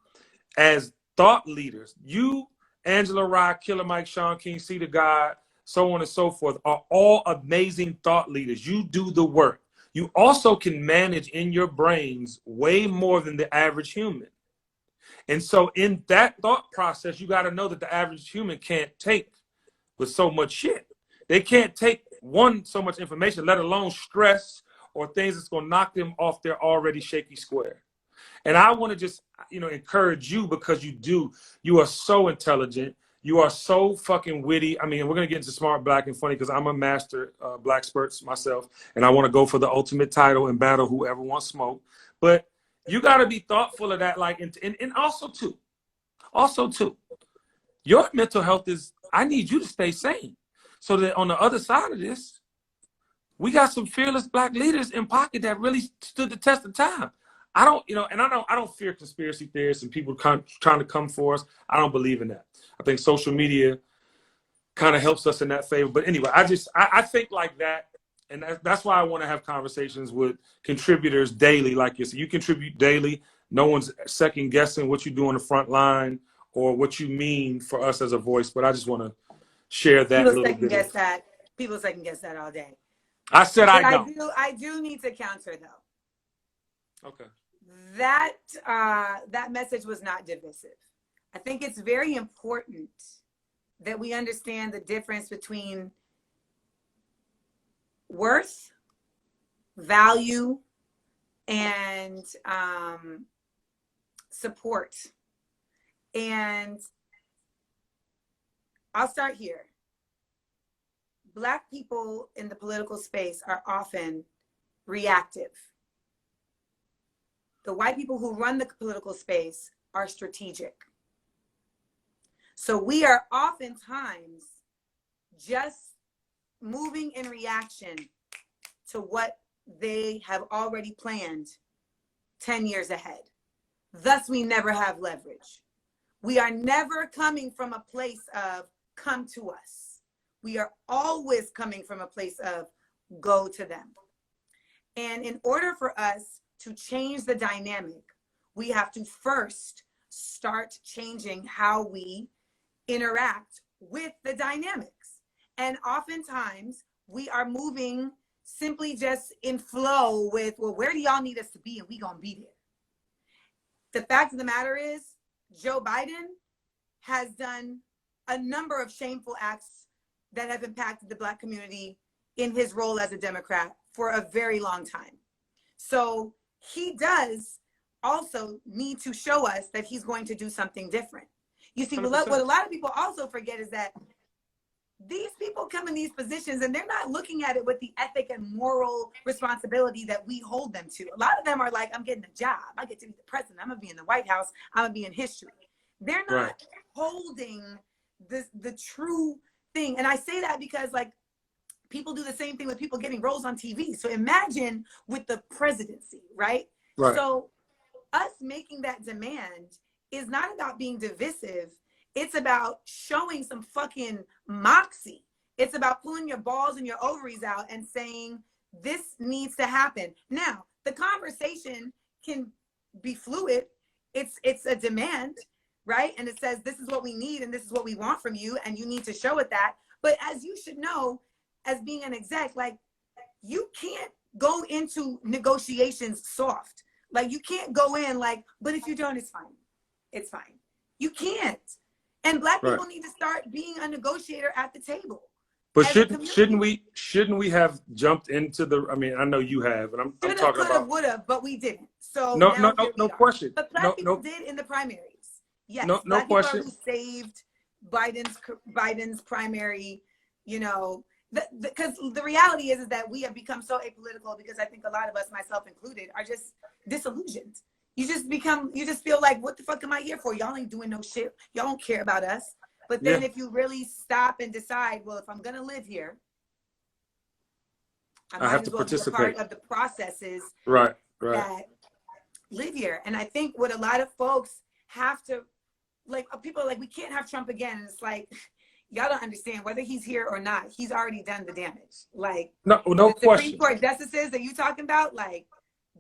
S1: as thought leaders. You, Angela Rye, Killer Mike, Sean King, See the God, so on and so forth, are all amazing thought leaders. You do the work. You also can manage in your brains way more than the average human. And so in that thought process, you got to know that the average human can't take with so much shit. They can't take so much information, let alone stress or things that's going to knock them off their already shaky square. And I want to just, encourage you, because you are so intelligent. You are so fucking witty. I mean, we're going to get into smart, black, and funny because I'm a master black spurts myself. And I want to go for the ultimate title and battle whoever wants smoke. But you got to be thoughtful of that. Like, and also too, your mental health I need you to stay sane. So that on the other side of this, we got some fearless black leaders in pocket that really stood the test of time. I don't fear conspiracy theorists and people trying to come for us. I don't believe in that. I think social media kind of helps us in that favor. But anyway, I think like that. And that's why I want to have conversations with contributors daily. Like you said, you contribute daily. No one's second guessing what you do on the front line or what you mean for us as a voice. But I just want to share that
S2: People
S1: little
S2: second
S1: bit.
S2: guess that. People second guess that all day.
S1: I said
S2: but
S1: I don't.
S2: I do need to counter though.
S1: Okay.
S2: That message was not divisive. I think it's very important that we understand the difference between worth, value, and support. And I'll start here. Black people in the political space are often reactive. The white people who run the political space are strategic. So we are oftentimes just moving in reaction to what they have already planned 10 years ahead. Thus, we never have leverage. We are never coming from a place of come to us. We are always coming from a place of go to them. And in order for us to change the dynamic, we have to first start changing how we interact with the dynamics. And oftentimes we are moving simply just in flow with, well, where do y'all need us to be? And we gonna be there. The fact of the matter is, Joe Biden has done a number of shameful acts that have impacted the Black community in his role as a Democrat for a very long time. So he does also need to show us that he's going to do something different. You see, what a lot of people also forget is that these people come in these positions and they're not looking at it with the ethic and moral responsibility that we hold them to. A lot of them are like, I'm getting a job. I get to be the president. I'm going to be in the White House. I'm going to be in history. They're not holding the true thing. And I say that because, like, people do the same thing with people getting roles on TV. So imagine with the presidency, right? So us making that demand is not about being divisive. It's about showing some fucking moxie. It's about pulling your balls and your ovaries out and saying, this needs to happen. Now, the conversation can be fluid. It's a demand, right? And it says, this is what we need and this is what we want from you. And you need to show it that. But as you should know, as being an exec, like, you can't go into negotiations soft. Like, you can't go in like, but if you don't, it's fine. It's fine. You can't. And Black people need to start being a negotiator at the table.
S1: But shouldn't we have jumped into the? I mean, I know you have, and I'm talking about
S2: would have, but we didn't. So
S1: no question.
S2: But Black people did in the primaries. Yes,
S1: no
S2: Black
S1: question.
S2: people who saved Biden's primary. You know, because the reality is that we have become so apolitical because I think a lot of us, myself included, are just disillusioned. You just feel like, what the fuck am I here for? Y'all ain't doing no shit. Y'all don't care about us. But then if you really stop and decide, well, if I'm going to live here, I
S1: have to participate.
S2: Be a part of the processes
S1: that
S2: live here. And I think what a lot of folks have to, like, people are like, we can't have Trump again. And it's like, y'all don't understand, whether he's here or not, he's already done the damage. Like,
S1: no
S2: the
S1: question.
S2: Supreme Court justices that you talking about, like,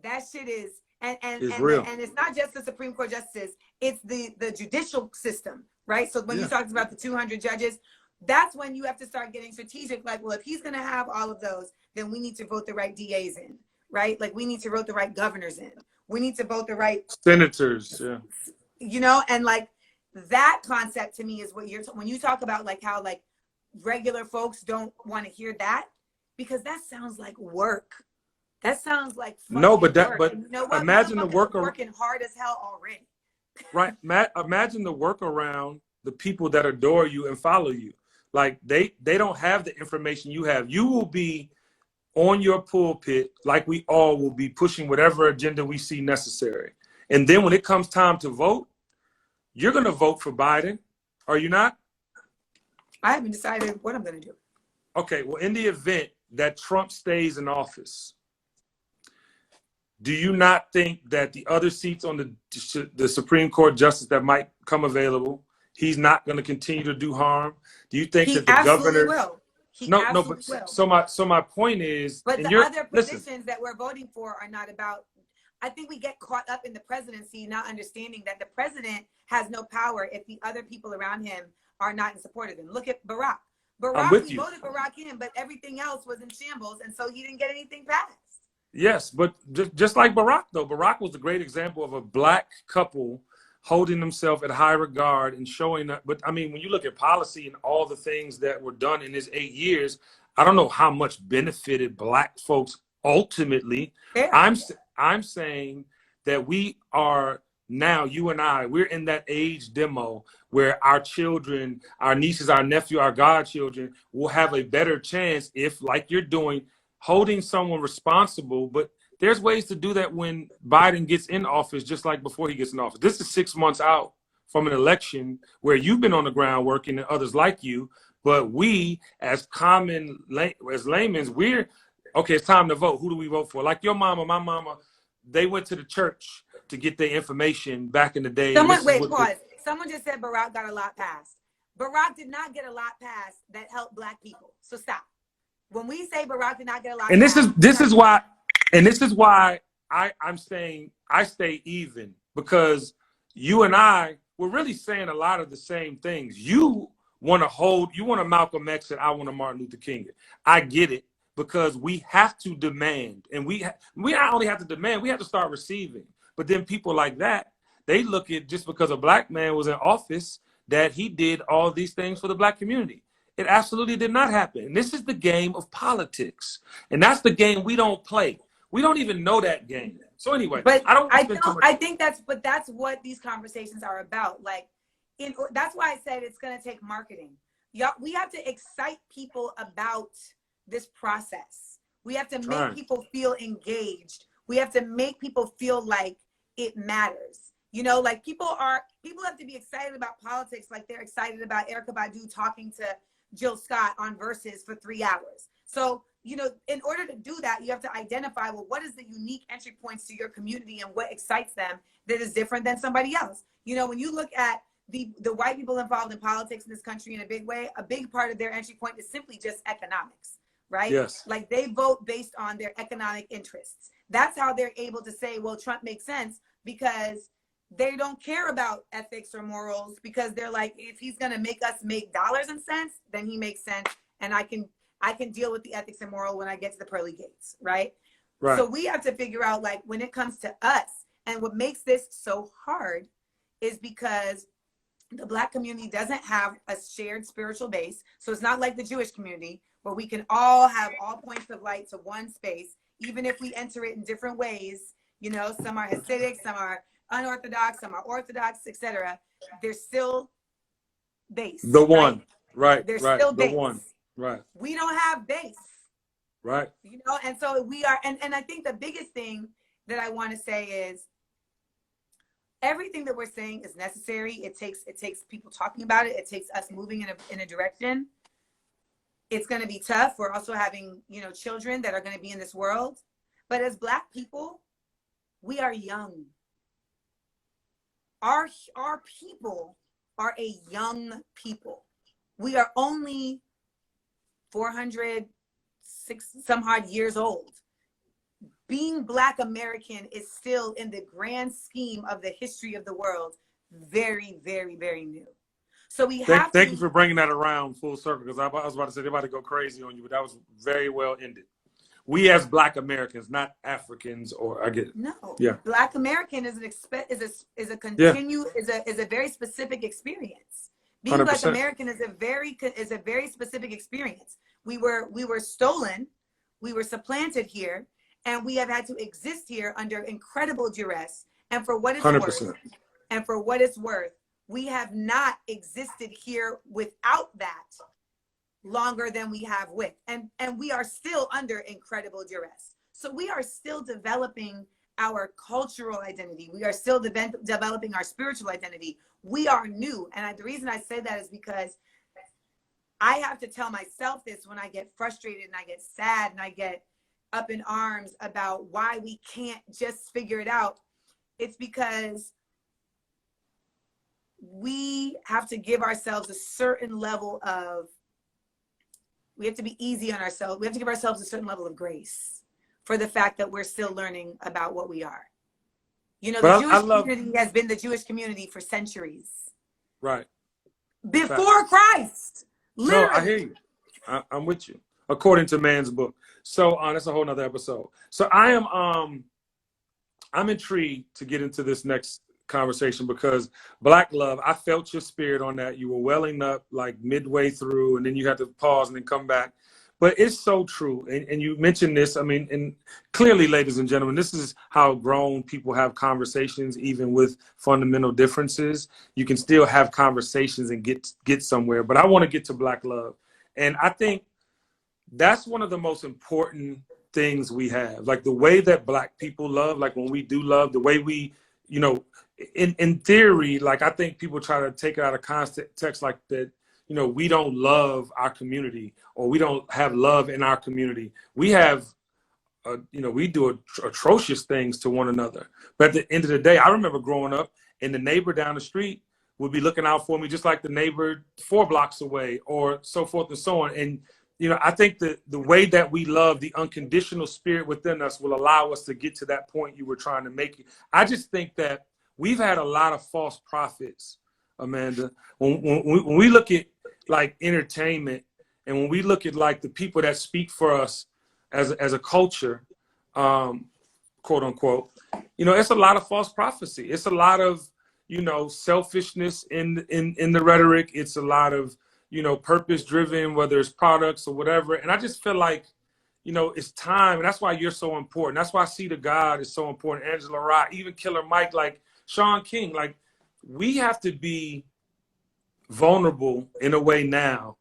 S2: that shit is
S1: It's real.
S2: And it's not just the Supreme Court justices, it's the judicial system, right? So when you talked about the 200 judges, that's when you have to start getting strategic. Like, well, if he's going to have all of those, then we need to vote the right DAs in, right? Like, we need to vote the right governors in. We need to vote the right
S1: senators. Yeah.
S2: You know, and like that concept to me is what when you talk about like how like regular folks don't want to hear that, because that sounds like work. That sounds like
S1: no, but
S2: work.
S1: but
S2: and you know what?
S1: Imagine the work
S2: working hard as hell already.
S1: Right. Imagine the work around the people that adore you and follow you. Like they don't have the information you have. You will be on your pulpit, like we all will be, pushing whatever agenda we see necessary. And then when it comes time to vote, you're going to vote for Biden. Are you not?
S2: I haven't decided what I'm going to do.
S1: Okay. Well, in the event that Trump stays in office, do you not think that the other seats on the Supreme Court justice that might come available, he's not going to continue to do harm? Do you think that the governor
S2: will?
S1: No, but will. So my point is,
S2: but the other positions that we're voting for are not about. I think we get caught up in the presidency, not understanding that the president has no power if the other people around him are not in support of him. Look at Barack. We voted Barack in, but everything else was in shambles, and so he didn't get anything passed.
S1: Yes, but just like Barack, though, Barack was a great example of a black couple holding themselves at high regard and showing up. But I mean, when you look at policy and all the things that were done in his 8 years, I don't know how much benefited black folks ultimately. Yeah. I'm saying that we are now, you and I, we're in that age demo where our children, our nieces, our nephew, our godchildren will have a better chance if, like you're doing, holding someone responsible. But there's ways to do that when Biden gets in office, just like before he gets in office. This is 6 months out from an election where you've been on the ground working and others like you. But we, as laymen, we're, okay, it's time to vote. Who do we vote for? Like your mama, my mama, they went to the church to get their information back in the day.
S2: Someone just said Barack got a lot passed. Barack did not get a lot passed that helped black people. So stop. When we say Barack did not get a lot,
S1: and this is why I'm saying I stay even, because you and I, we're really saying a lot of the same things. You want to Malcolm X and I want to Martin Luther King. I get it, because we have to demand, and we not only have to demand, we have to start receiving. But then people like that, they look at just because a black man was in office that he did all these things for the black community. It absolutely did not happen. And this is the game of politics. And that's the game we don't play. We don't even know that game. So anyway,
S2: but I think that's what these conversations are about. Like, that's why I said it's going to take marketing. We have to excite people about this process. We have to make people feel engaged. We have to make people feel like it matters. You know, like people have to be excited about politics like they're excited about Erykah Badu talking to Jill Scott on Versus for 3 hours. So, you know, in order to do that, you have to identify, well, what is the unique entry points to your community and what excites them that is different than somebody else? You know, when you look at the white people involved in politics in this country in a big way, a big part of their entry point is simply just economics, right?
S1: Yes.
S2: Like they vote based on their economic interests. That's how they're able to say, well, Trump makes sense, because they don't care about ethics or morals, because they're like, if he's going to make us make dollars and cents, then he makes sense. And I can deal with the ethics and moral when I get to the pearly gates. Right. So we have to figure out, like, when it comes to us, and what makes this so hard is because the black community doesn't have a shared spiritual base. So it's not like the Jewish community where we can all have all points of light to one space, even if we enter it in different ways. You know, some are Hasidic, some are unorthodox, some are orthodox, etc. They're still base.
S1: The one, right?
S2: They're still base.
S1: The one, right?
S2: We don't have base,
S1: right?
S2: You know, and so we are. And I think the biggest thing that I want to say is everything that we're saying is necessary. It takes people talking about it. It takes us moving in a direction. It's going to be tough. We're also having, you know, children that are going to be in this world. But as black people, we are young. Our people are a young people. We are only 406 some odd years old. being Black American is still, in the grand scheme of the history of the world, very, very, very new. So we have
S1: Thank you for bringing that around full circle, because I was about to say they're about to go crazy on you, but that was very well ended. We as Black Americans, not Africans, or I get it.
S2: No,
S1: Yeah.
S2: Black American is a very specific experience. Being
S1: 100%.
S2: Black American is a very specific experience. We were stolen, we were supplanted here, and we have had to exist here under incredible duress. And for what it's
S1: 100%.
S2: worth, we have not existed here without that longer than we have with. And we are still under incredible duress. So we are still developing our cultural identity. We are still developing our spiritual identity. We are new. And the reason I say that is because I have to tell myself this when I get frustrated and I get sad and I get up in arms about why we can't just figure it out. It's because we have to give ourselves a certain level of, we have to be easy on ourselves. We have to give ourselves a certain level of grace for the fact that we're still learning about what we are. You know, the Jewish community has been the Jewish community for centuries.
S1: Right.
S2: Before Christ. Literally.
S1: No, I hear you. I'm with you. According to man's book. So that's a whole nother episode. So I'm intrigued to get into this next conversation, because Black Love, I felt your spirit on that. You were welling up like midway through, and then you had to pause and then come back. But it's so true. And you mentioned this. I mean, and clearly, ladies and gentlemen, this is how grown people have conversations, even with fundamental differences. You can still have conversations and get somewhere. But I want to get to Black Love. And I think that's one of the most important things we have. Like the way that Black people love, like when we do love, the way we, you know, in theory, like I think people try to take it out of context like that, you know, we don't love our community, or we don't have love in our community. We have, you know, we do atrocious things to one another. But at the end of the day, I remember growing up and the neighbor down the street would be looking out for me just like the neighbor 4 blocks away, or so forth and so on. And, you know, I think that the way that we love, the unconditional spirit within us, will allow us to get to that point you were trying to make. I just think that we've had a lot of false prophets, Amanda. When we look at like entertainment, and when we look at like the people that speak for us as a culture, quote unquote, you know, it's a lot of false prophecy. It's a lot of, you know, selfishness in the rhetoric. It's a lot of, you know, purpose driven, whether it's products or whatever. And I just feel like, you know, it's time. And that's why you're so important. That's why See to God is so important. Angela Rye, even Killer Mike, like Sean King, like we have to be vulnerable in a way now,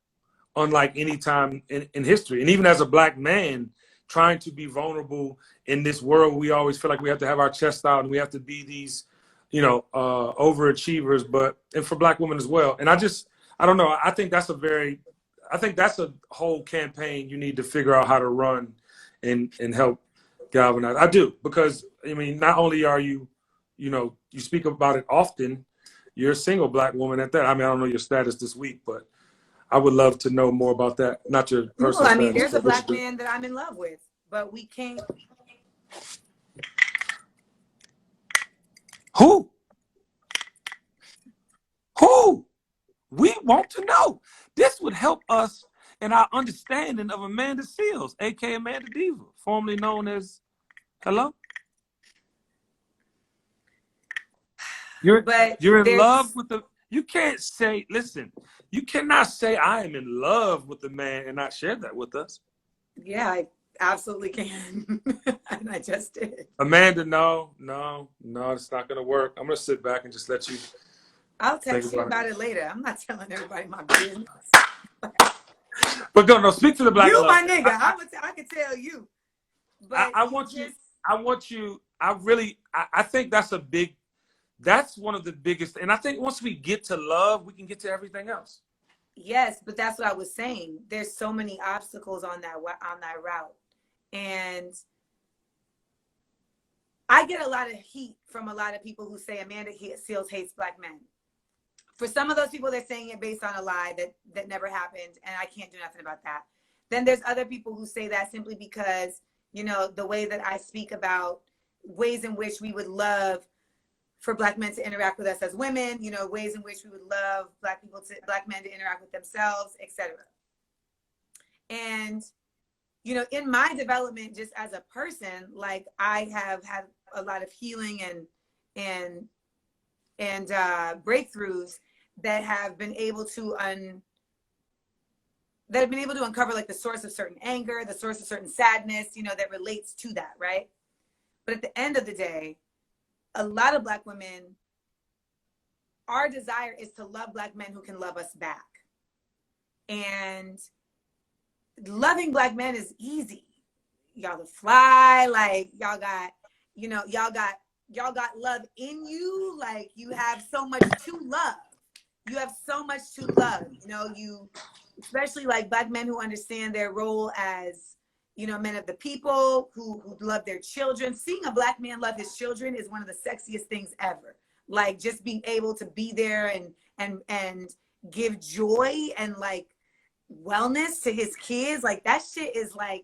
S1: unlike any time in history. And even as a Black man, trying to be vulnerable in this world, we always feel like we have to have our chest out and we have to be these, you know, overachievers, and for Black women as well. And I don't know. I think that's a whole campaign you need to figure out how to run and help galvanize. I do, because I mean, not only are you, you know, you speak about it often, you're a single Black woman at that. I mean, I don't know your status this week, but I would love to know more about that. Not your personal
S2: I mean,
S1: status,
S2: there's a Black man that I'm in love with, but we can't.
S1: Who? We want to know. This would help us in our understanding of Amanda Seals, aka Amanda Diva, formerly known as Hello. You're in love with the. You can't say. Listen, you cannot say I am in love with the man and not share that with us.
S2: Yeah, I absolutely can, and I just did.
S1: Amanda, no, it's not gonna work. I'm gonna sit back and just let you.
S2: I'll text you about it later. I'm not telling everybody my business.
S1: But no, speak to the Black
S2: you,
S1: love.
S2: my nigga. I could tell you. But
S1: I want you. I think that's one of the biggest. And I think once we get to love, we can get to everything else.
S2: Yes, but that's what I was saying. There's so many obstacles on that route. And I get a lot of heat from a lot of people who say Amanda Seals hates Black men. For some of those people, they're saying it based on a lie that never happened, and I can't do nothing about that. Then there's other people who say that simply because you know, the way that I speak about ways in which we would love for Black men to interact with us as women, you know, ways in which we would love Black men to interact with themselves, etc. And, you know, in my development, just as a person, like I have had a lot of healing and breakthroughs that have been able to uncover like the source of certain anger, the source of certain sadness, you know, that relates to that, right? But at the end of the day, a lot of Black women, our desire is to love Black men who can love us back. And loving Black men is easy. Y'all are fly, like y'all got, you know, y'all got love in you. Like you have so much to love. You have so much to love. You know, you, especially like Black men who understand their role as, you know, men of the people who love their children. Seeing a Black man love his children is one of the sexiest things ever. Like just being able to be there and give joy and like wellness to his kids. Like that shit is like,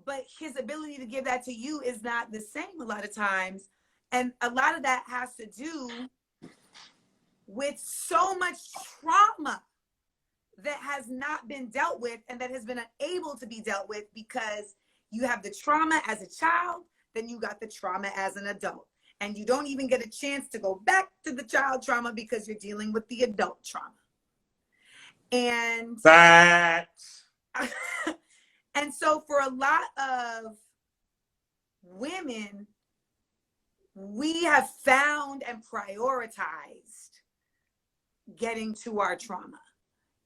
S2: but his ability to give that to you is not the same a lot of times. And a lot of that has to do with so much trauma that has not been dealt with and that has been unable to be dealt with because you have the trauma as a child, then you got the trauma as an adult. And you don't even get a chance to go back to the child trauma because you're dealing with the adult trauma. And
S1: Facts.
S2: And so for a lot of women, we have found and prioritized getting to our trauma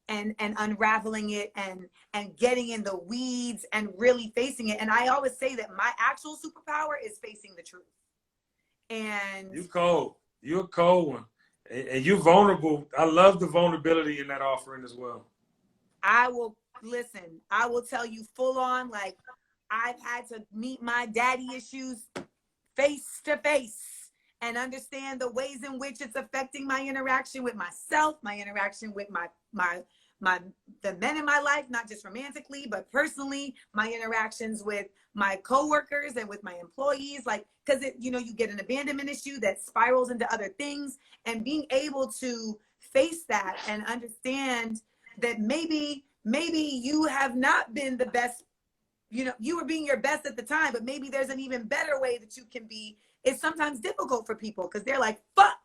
S2: and unraveling it and getting in the weeds and really facing it. And I always say that my actual superpower is facing the truth. And
S1: you cold. You're a cold one. And you're vulnerable. I love the vulnerability in that offering as well.
S2: I will tell you full on, like I've had to meet my daddy issues face to face and understand the ways in which it's affecting my interaction with myself, my interaction with the men in my life, not just romantically, but personally, my interactions with my coworkers and with my employees, like, because you know, you get an abandonment issue that spirals into other things, and being able to face that and understand that maybe you have not been the best, you know, you were being your best at the time, but maybe there's an even better way that you can be. It's sometimes difficult for people because they're like, fuck,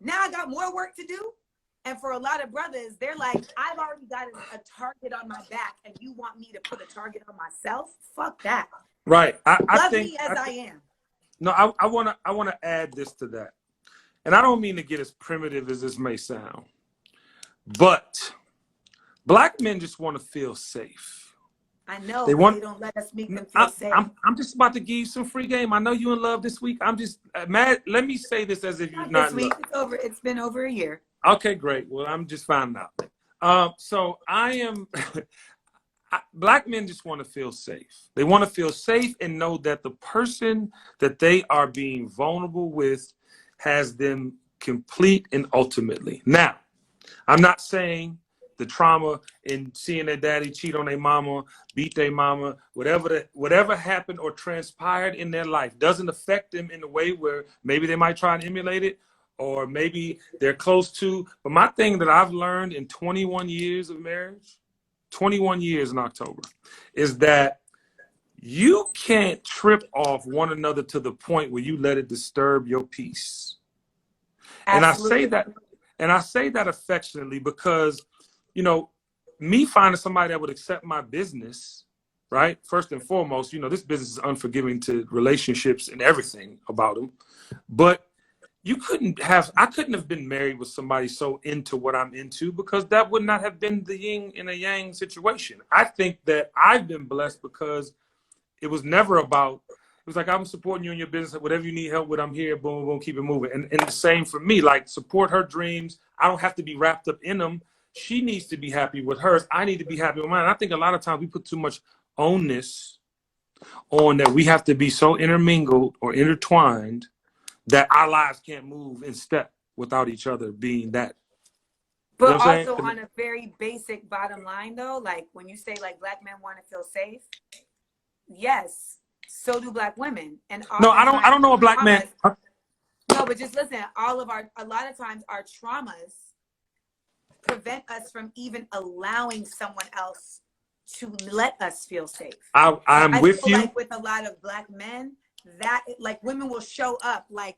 S2: now I got more work to do. And for a lot of brothers, they're like, I've already got a target on my back and you want me to put a target on myself? Fuck that.
S1: Right.
S2: Love me as I am.
S1: No, I wanna add this to that. And I don't mean to get as primitive as this may sound, but Black men just want to feel safe.
S2: I know they don't let us make them feel safe.
S1: I'm just about to give you some free game. I know you in love this week. I'm just mad. Let me say this as if you're not
S2: this week. It's over. It's been over a year.
S1: Okay, great. Well, I'm just finding out. So I am. Black men just want to feel safe. They want to feel safe and know that the person that they are being vulnerable with has them complete and ultimately. Now, I'm not saying the trauma in seeing their daddy cheat on their mama, beat their mama, whatever happened or transpired in their life doesn't affect them in a way where maybe they might try and emulate it, or maybe they're close to. But my thing that I've learned in 21 years of marriage, 21 years in October, is that you can't trip off one another to the point where you let it disturb your peace.
S2: Absolutely.
S1: And I say that affectionately because, you know, me finding somebody that would accept my business, right? First and foremost, you know, this business is unforgiving to relationships and everything about them. But I couldn't have been married with somebody so into what I'm into, because that would not have been the yin and a yang situation. I think that I've been blessed because it was never about, it was like, I'm supporting you in your business. Whatever you need help with, I'm here. Boom, boom, keep it moving. And the same for me, like support her dreams. I don't have to be wrapped up in them. She needs to be happy with hers. I need to be happy with mine. I think a lot of times we put too much onus on that we have to be so intermingled or intertwined that our lives can't move in step without each other being that You know
S2: But
S1: what I'm
S2: also
S1: saying?
S2: on a very basic bottom line though, like when you say like black men want to feel safe, yes, so do black women. And
S1: No, I don't. I
S2: oftentimes
S1: don't know a black man.
S2: traumas, no, but just listen, a lot of times our traumas prevent us from even allowing someone else to let us feel safe.
S1: I'm
S2: I
S1: with
S2: feel
S1: you.
S2: like with a lot of black men, that like women will show up like,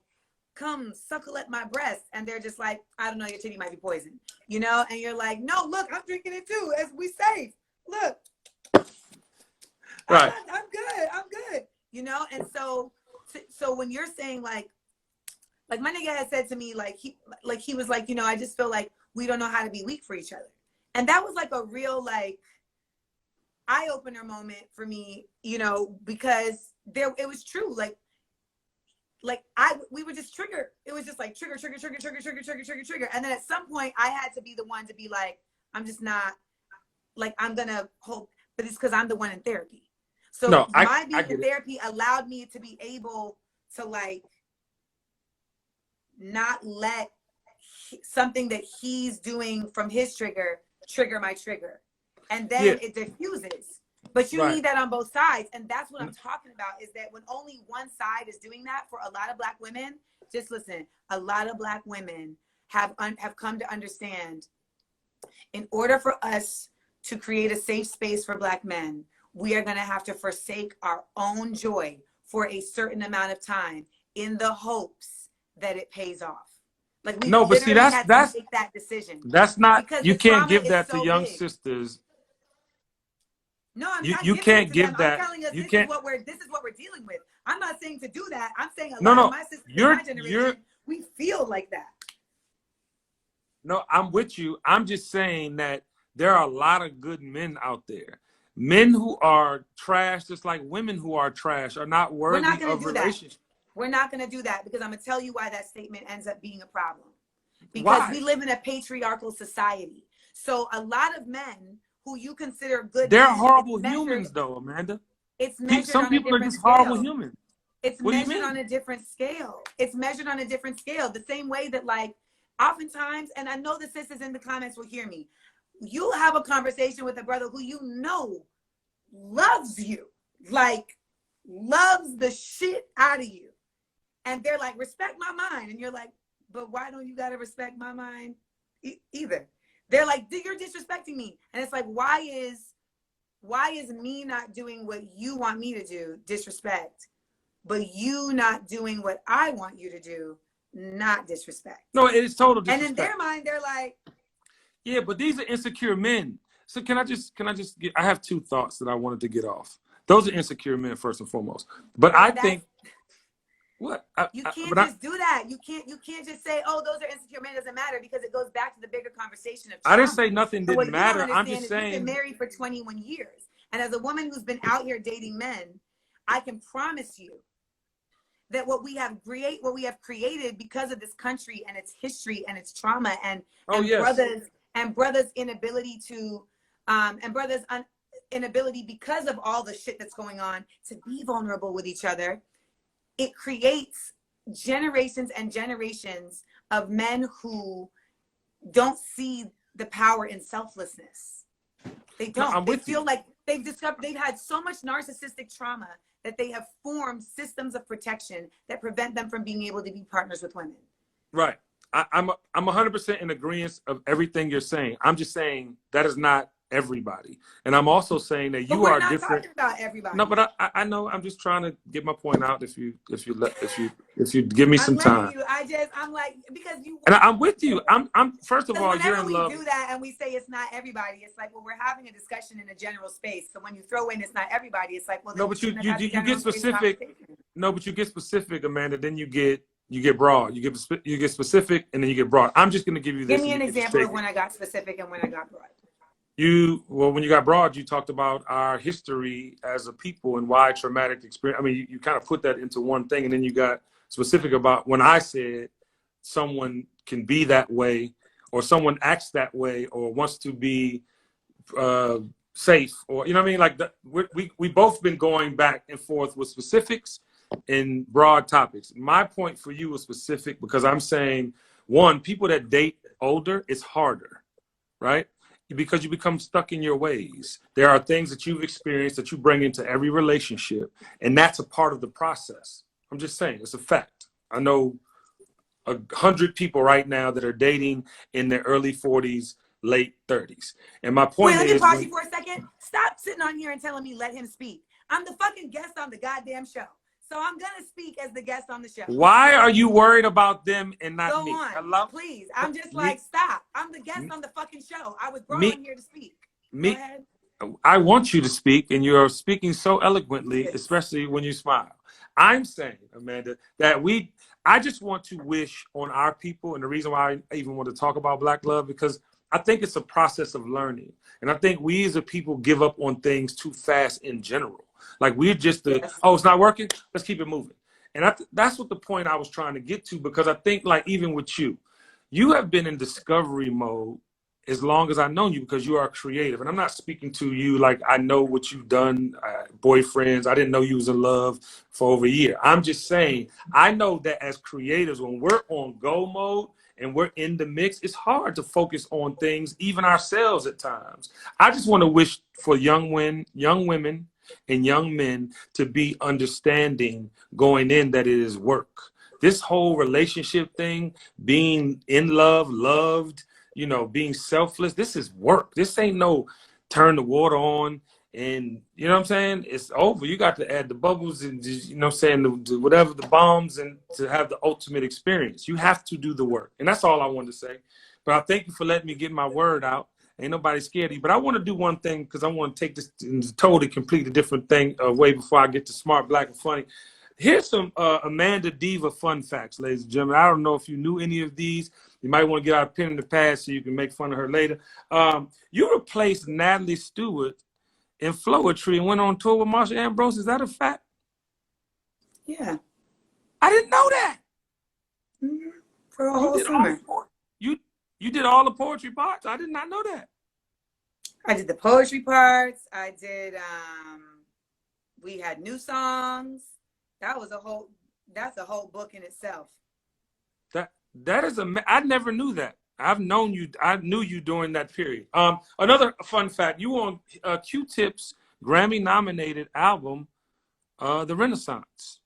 S2: come suckle at my breast, and they're just like, I don't know, your titty might be poisoned, you know? And you're like, no, look, I'm drinking it too, as we safe. Look,
S1: Right.
S2: I'm good, you know? And so when you're saying like my nigga had said to me, he was like, you know, I just feel like we don't know how to be weak for each other. And that was like a real like eye-opener moment for me, you know, because it was true. Like we were just triggered. It was just like trigger. And then at some point I had to be the one to be like, I'm just not like, I'm gonna hope, but it's because I'm the one in therapy. So
S1: No,
S2: my
S1: I
S2: being in
S1: get it.
S2: therapy allowed me to be able to like not let something that he's doing from his trigger my trigger, and then
S1: Yeah.
S2: it diffuses. But you
S1: Right.
S2: need that on both sides, and that's what I'm talking about, is that when only one side is doing that for a lot of black women, just listen, a lot of black women have come to understand, in order for us to create a safe space for black men, we are going to have to forsake our own joy for a certain amount of time in the hopes that it pays off. Like we
S1: No, but see,
S2: literally had to make that decision
S1: that's not.
S2: because
S1: You
S2: the
S1: can't
S2: trauma
S1: give
S2: is
S1: that to
S2: so
S1: young
S2: big.
S1: sisters.
S2: No, I'm not
S1: You
S2: giving it
S1: can't
S2: to them.
S1: give
S2: I'm
S1: that.
S2: telling us
S1: You
S2: this is
S1: can't.
S2: what we're dealing with. I'm not saying to do that. I'm saying a
S1: No,
S2: lot of
S1: no.
S2: my sisters in
S1: You're
S2: my generation, we feel like that.
S1: No, I'm with you. I'm just saying that there are a lot of good men out there. Men who are trash, just like women who are trash, are not
S2: We're not
S1: worthy
S2: going
S1: of
S2: to do that.
S1: relationships.
S2: We're not going to do that because I'm going to tell you why that statement ends up being a problem. Because
S1: Why?
S2: we live in a patriarchal society. So a lot of men who you consider good
S1: They're
S2: men,
S1: horrible humans, though, Amanda.
S2: it's measured
S1: Some
S2: on a
S1: people are
S2: different
S1: just horrible
S2: scale.
S1: humans.
S2: It's
S1: What do you
S2: measured
S1: mean?
S2: on a different scale. It's measured on a different scale. The same way that, like, oftentimes, and I know the sisters in the comments will hear me, you'll have a conversation with a brother who you know loves you, like loves the shit out of you. And they're like, respect my mind. And you're like, but why don't you got to respect my mind either? They're like, you're disrespecting me. And it's like, why is me not doing what you want me to do disrespect, but you not doing what I want you to do not disrespect?
S1: No, it is total
S2: And
S1: disrespect.
S2: in their mind, they're like,
S1: yeah, but these are insecure men. So can I just get, I have two thoughts that I wanted to get off. Those are insecure men first and foremost. But I think what
S2: you can't just do that. You can't just say, oh, those are insecure men, doesn't matter, because it goes back to the bigger conversation of trauma.
S1: I didn't say nothing
S2: So
S1: didn't matter. I'm just
S2: you've
S1: saying,
S2: been married for 21 years. And as a woman who's been out here dating men, I can promise you that what we have created because of this country and its history and its trauma and brothers' inability to inability because of all the shit that's going on to be vulnerable with each other, it creates generations and generations of men who don't see the power in selflessness. They don't.
S1: No,
S2: they feel like they've had so much narcissistic trauma that they have formed systems of protection that prevent them from being able to be partners with women.
S1: Right. I'm 100% in agreement of everything you're saying. I'm just saying that is not everybody, and I'm also saying that you are different.
S2: We're not talking about everybody.
S1: No, but I know. I'm just trying to get my point out. If you give me some time.
S2: I'm like, because you.
S1: And I'm with you. I'm first of all, you're in love.
S2: Whenever we do that and we say it's not everybody, it's like, well, we're having a discussion in a general space. So when you throw in it's not everybody, it's like, well,
S1: no, but you get specific. No, but you get specific, Amanda. Then you get broad. You get specific, and then you get broad. I'm just going to give you this.
S2: Give me an example of when I got specific and when I got broad.
S1: When you got broad, you talked about our history as a people and why traumatic experience. I mean, you kind of put that into one thing, and then you got specific about when I said someone can be that way, or someone acts that way, or wants to be safe, or you know what I mean. Like we both been going back and forth with specifics and broad topics. My point for you was specific because I'm saying, one, people that date older, it's harder. right? Because you become stuck in your ways. There are things that you've experienced that you bring into every relationship, and that's a part of the process. I'm just saying, it's a fact. I know 100 people right now that are dating in their early 40s, late 30s. And my point
S2: Wait, let me
S1: is,
S2: pause you for a second. Stop sitting on here and telling me let him speak. I'm the fucking guest on the goddamn show. So I'm going to speak as the guest on the show.
S1: why are you worried about them and not
S2: Go
S1: me?
S2: on,
S1: Hello?
S2: please. I'm just
S1: Me,
S2: like, stop. I'm the guest
S1: me,
S2: on the fucking show. I was brought
S1: me,
S2: on here to speak. Go
S1: me.
S2: ahead.
S1: I want you to speak, and you're speaking so eloquently,
S2: Yes.
S1: especially when you smile. I'm saying, Amanda, that I just want to wish on our people, and the reason why I even want to talk about Black love, because I think it's a process of learning. And I think we as a people give up on things too fast in general. Like we're just
S2: Yes.
S1: oh, it's not working, let's keep it moving. And that's what the point I was trying to get to, because I think like even with you have been in discovery mode as long as I've known you, because you are creative. And I'm not speaking to you like I know what you've done, boyfriends. I didn't know you was in love for over a year. I'm just saying, I know that as creators, when we're on go mode and we're in the mix, it's hard to focus on things, even ourselves at times. I just want to wish for young women and young men to be understanding going in that it is work. This whole relationship thing, being in love, loved, being selfless, this is work. This ain't no turn the water on and, you know what I'm saying? It's over. You got to add the bubbles and, just, you know what I'm saying, whatever the bombs, and to have the ultimate experience. You have to do the work. And that's all I wanted to say. But I thank you for letting me get my word out. Ain't nobody scared of you. But I want to do one thing, because I want to take this in a totally completely different thing way before I get to Smart, Black, and Funny. Here's some Amanda Diva fun facts, ladies and gentlemen. I don't know if you knew any of these. You might want to get out a pen in the past so you can make fun of her later. You replaced Natalie Stewart in Floetry and went on tour with Marsha Ambrose. Is that a fact?
S2: Yeah.
S1: I didn't know that.
S2: Mm-hmm. For a whole summer.
S1: You did all the poetry parts? I did not know that.
S2: I did the poetry parts. I did, we had new songs. That's a whole book in itself.
S1: That is I never knew that. I've known you. I knew you during that period. Another fun fact: you on Q-Tip's Grammy-nominated album, "The Renaissance."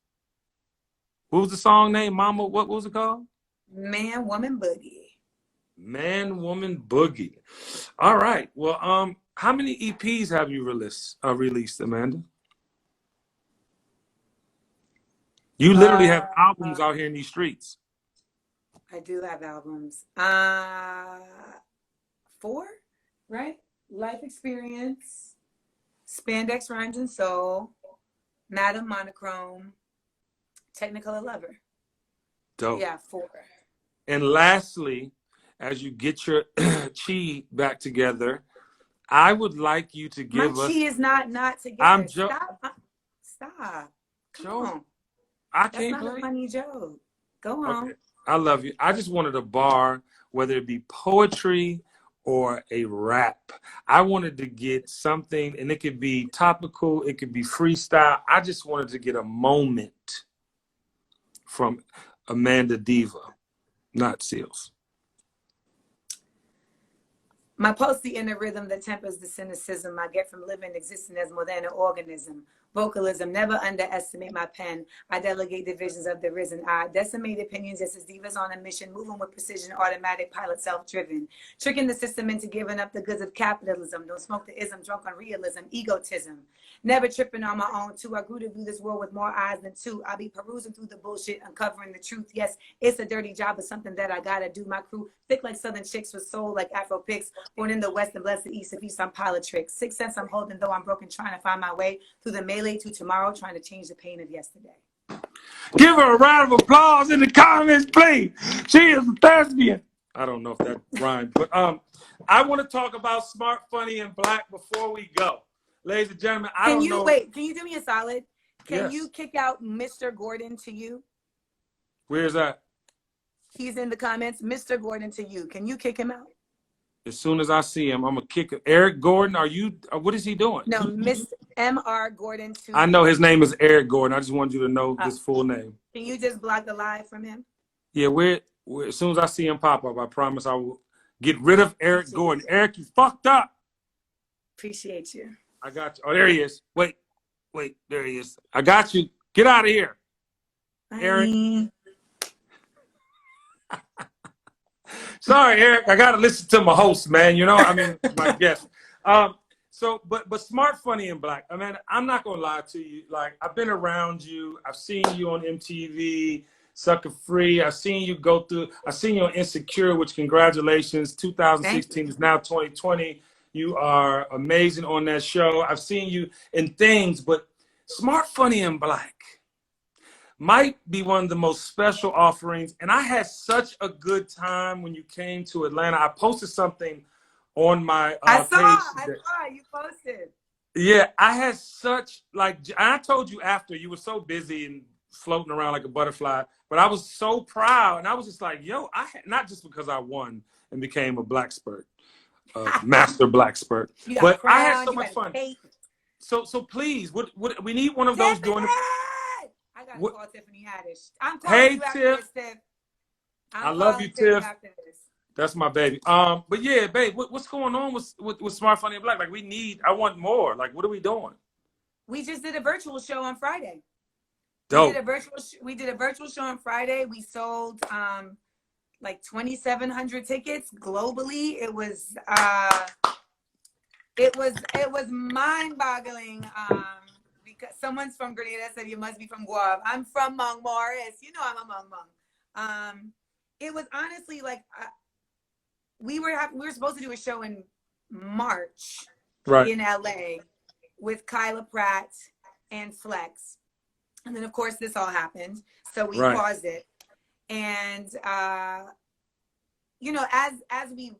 S1: What was the song name, Mama? What was it called?
S2: Man, Woman, Boogie.
S1: Man, Woman, Boogie. All right. Well, how many EPs have you released, Amanda? You literally have albums out here in these streets.
S2: I do have albums. 4, right? Life Experience, Spandex Rhymes and Soul, Madam Monochrome, Technicolor Lover.
S1: Dope.
S2: Yeah, 4.
S1: And lastly, as you get your chi back together, I would like you to give us.
S2: My chi is not together.
S1: I'm
S2: Stop. Come
S1: Joe,
S2: on.
S1: I
S2: That's
S1: can't
S2: not
S1: play.
S2: a funny joke. Go on.
S1: Okay. I love you. I just wanted a bar, whether it be poetry or a rap. I wanted to get something, and it could be topical, it could be freestyle. I just wanted to get a moment from Amanda Diva, not Seals.
S2: My pulse, the inner rhythm that tempers the cynicism I get from living, existing as more than an organism. Vocalism, never underestimate my pen. I delegate the visions of the risen. I decimate opinions just as divas on a mission, moving with precision, automatic pilot, self-driven. Tricking the system into giving up the goods of capitalism. Don't smoke the ism, drunk on realism, egotism. Never tripping on my own too. I grew to view this world with more eyes than two. I'll be perusing through the bullshit, uncovering the truth. Yes, it's a dirty job, but something that I gotta do. My crew, thick like southern chicks with soul like Afro pics. Born in the west and blessed the east. If east, I'm politics. 6 cents I'm holding, though I'm broken, trying to find my way through the melee to tomorrow, trying to change the pain of yesterday.
S1: Give her a round of applause in the comments, please. She is a thespian. I don't know if that rhymed, but I want to talk about Smart, Funny, and Black before we go. Ladies and gentlemen,
S2: Can you do me a solid? Can
S1: Yes.
S2: you kick out Mr. Gordon to you?
S1: Where's that?
S2: He's in the comments. Mr. Gordon to you. Can you kick him out?
S1: As soon as I see him, I'm gonna kick him. Eric Gordon, what is he doing?
S2: No, Miss M.R. Gordon to
S1: I know his name is Eric Gordon. I just wanted you to know his full name.
S2: Can you just block the live from him?
S1: Yeah, as soon as I see him pop up, I promise I will Get rid of Eric Gordon. Eric, you fucked up.
S2: Appreciate you.
S1: I got you. Oh, there he is. Wait, there he is. I got you. Get out of here, Eric. Sorry, Eric. I gotta listen to my host, man. You know, I mean, my guest. But smart, funny, and black. I mean, I'm not gonna lie to you. Like, I've been around you. I've seen you on MTV, Sucker Free. I've seen you go through. I've seen you on Insecure, which congratulations. 2016 is now 2020. You are amazing on that show. I've seen you in things, but smart, funny, and black might be one of the most special offerings. And I had such a good time when you came to Atlanta. I posted something on my
S2: I saw you posted.
S1: Yeah, I had such, like, I told you after, you were so busy and floating around like a butterfly, but I was so proud. And I was just like, yo, not just because I won and became a black spurt, master black spurt, but I had so much fun. So please, what we need one of those doing.
S2: I gotta call Tiffany Haddish. I'm
S1: calling
S2: you after this, Tiff.
S1: I love you, Tiff. That's my baby. But yeah, babe, what's going on with Smart, Funny, and Black? Like, I want more. Like, what are we doing?
S2: We just did a virtual show on Friday.
S1: Dope.
S2: We did a virtual show on Friday. We sold like 2,700 tickets globally. It was mind-boggling. Because someone's from Grenada said you must be from Guam. I'm from Montmorris. You know I'm a Mong. It was honestly like we were supposed to do a show in March in LA with Kyla Pratt and Flex, and then of course this all happened, so we paused it. And you know, as we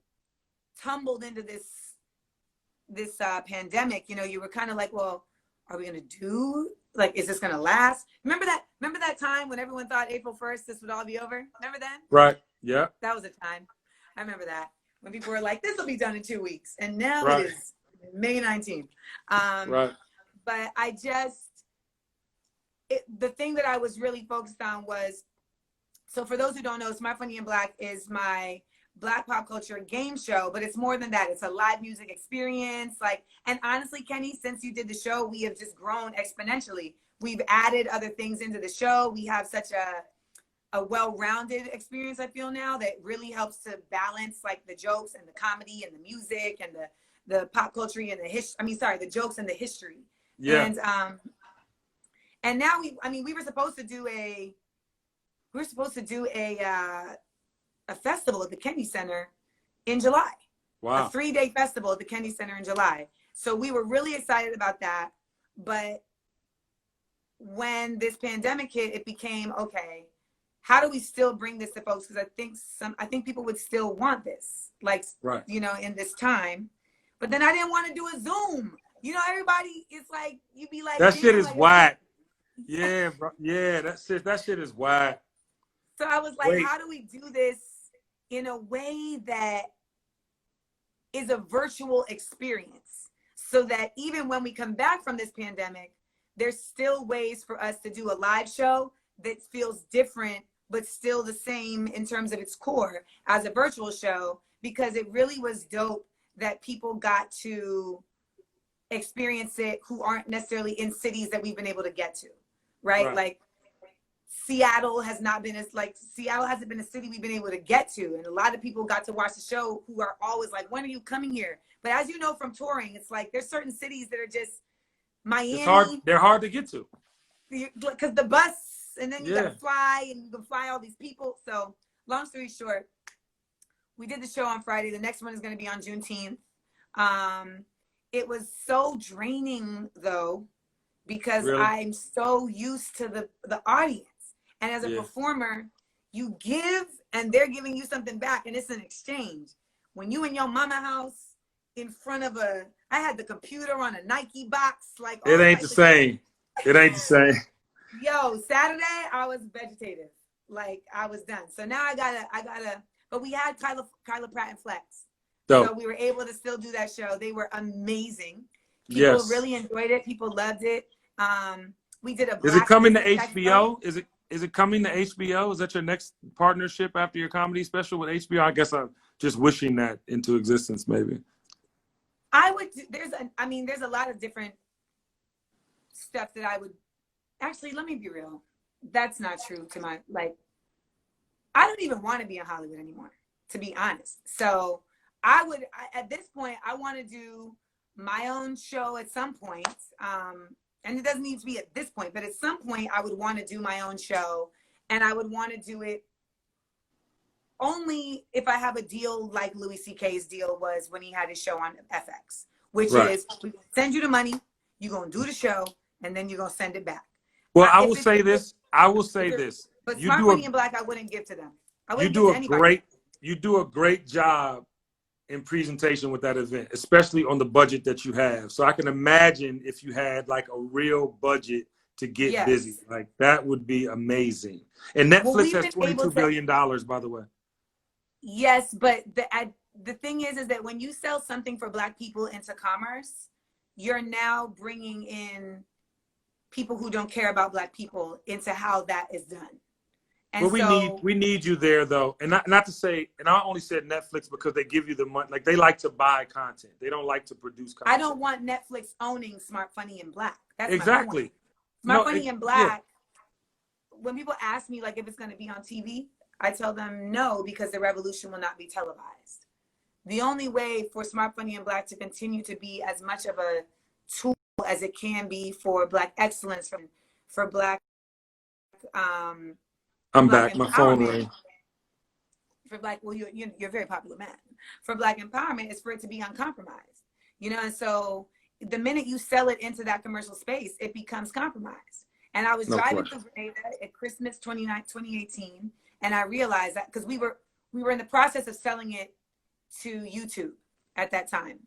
S2: tumbled into this pandemic, you know, you were kind of like, well, are we gonna do, like, is this gonna last? Remember that time when everyone thought April 1st this would all be over? Remember that?
S1: Right. Yeah. That was
S2: a time. I remember that when people were like, this will be done in 2 weeks, and now it is May 19th. But the thing that I was really focused on was, so for those who don't know, Smart, Funny, and Black is my Black pop culture game show, but it's more than that. It's a live music experience. Like, and honestly, Kenny, since you did the show, we have just grown exponentially. We've added other things into the show. We have such a well-rounded experience, I feel now, that really helps to balance like the jokes and the comedy and the music and the pop culture and the jokes and the history. Yeah. And now we were supposed to do a festival at the Kennedy Center in July. Wow. A 3-day festival at the Kennedy Center in July. So we were really excited about that. But when this pandemic hit, it became, okay, how do we still bring this to folks? Because I think people would still want this, like, you know, in this time. But then I didn't want to do a Zoom. You know, everybody, it's like, you'd be like,
S1: that shit is whack. Yeah, bro. Yeah, that shit is whack.
S2: So I was like, how do we do this in a way that is a virtual experience, so that even when we come back from this pandemic, there's still ways for us to do a live show that feels different, but still the same in terms of its core as a virtual show, because it really was dope that people got to experience it who aren't necessarily in cities that we've been able to get to, right? Like, Seattle hasn't been a city we've been able to get to. And a lot of people got to watch the show who are always like, when are you coming here? But as you know from touring, it's like there's certain cities that are just Miami.
S1: They're hard to get to.
S2: Because the bus, and then you got to fly, and you can fly all these people. So long story short, we did the show on Friday. The next one is going to be on Juneteenth. It was so draining, though, because I'm so used to the audience. And as a performer, you give and they're giving you something back, and it's an exchange. When you in your mama house in front of I had the computer on a Nike box, like,
S1: it ain't the same. It ain't the same.
S2: Yo, Saturday I was vegetative, like I was done. So now I gotta. But we had Kyla Pratt and Flex, so we were able to still do that show. They were amazing. People really enjoyed it. People loved it. We did a.
S1: Is it coming to HBO? Is is it coming to HBO? Is that your next partnership after your comedy special with HBO? I guess I'm just wishing that into existence, maybe.
S2: I would. There's a lot of different stuff that I would. Actually, let me be real. That's not true to my I don't even want to be in Hollywood anymore, to be honest. So at this point, I want to do my own show at some point. And it doesn't need to be at this point, but at some point I would want to do my own show, and I would want to do it only if I have a deal like Louis C.K.'s deal was when he had his show on FX, which is we send you the money, you're going to do the show, and then you're going to send it back.
S1: Well, I will say this.
S2: But Smart Money in Black, I wouldn't give to them. I wouldn't give to anybody.
S1: You do a great job in presentation with that event, especially on the budget that you have. So I can imagine if you had like a real budget to get busy, like that would be amazing. And Netflix has $22 billion, by the way.
S2: Yes, but the thing is that when you sell something for Black people into commerce, you're now bringing in people who don't care about Black people into how that is done. And
S1: we need you there though, and not to say, and I only said Netflix because they give you the money. Like they like to buy content, they don't like to produce content.
S2: I don't want Netflix owning Smart, Funny, and Black. That's
S1: exactly.
S2: Smart, Funny, and Black. Yeah. When people ask me like if it's going to be on TV, I tell them no, because the revolution will not be televised. The only way for Smart, Funny, and Black to continue to be as much of a tool as it can be for Black excellence, for Black
S1: I'm back. My phone rang.
S2: For Black, well, you're a very popular man. For Black empowerment is for it to be uncompromised, and so the minute you sell it into that commercial space, it becomes compromised. And I was driving through Grenada at Christmas 2018, and I realized that because we were in the process of selling it to YouTube at that time,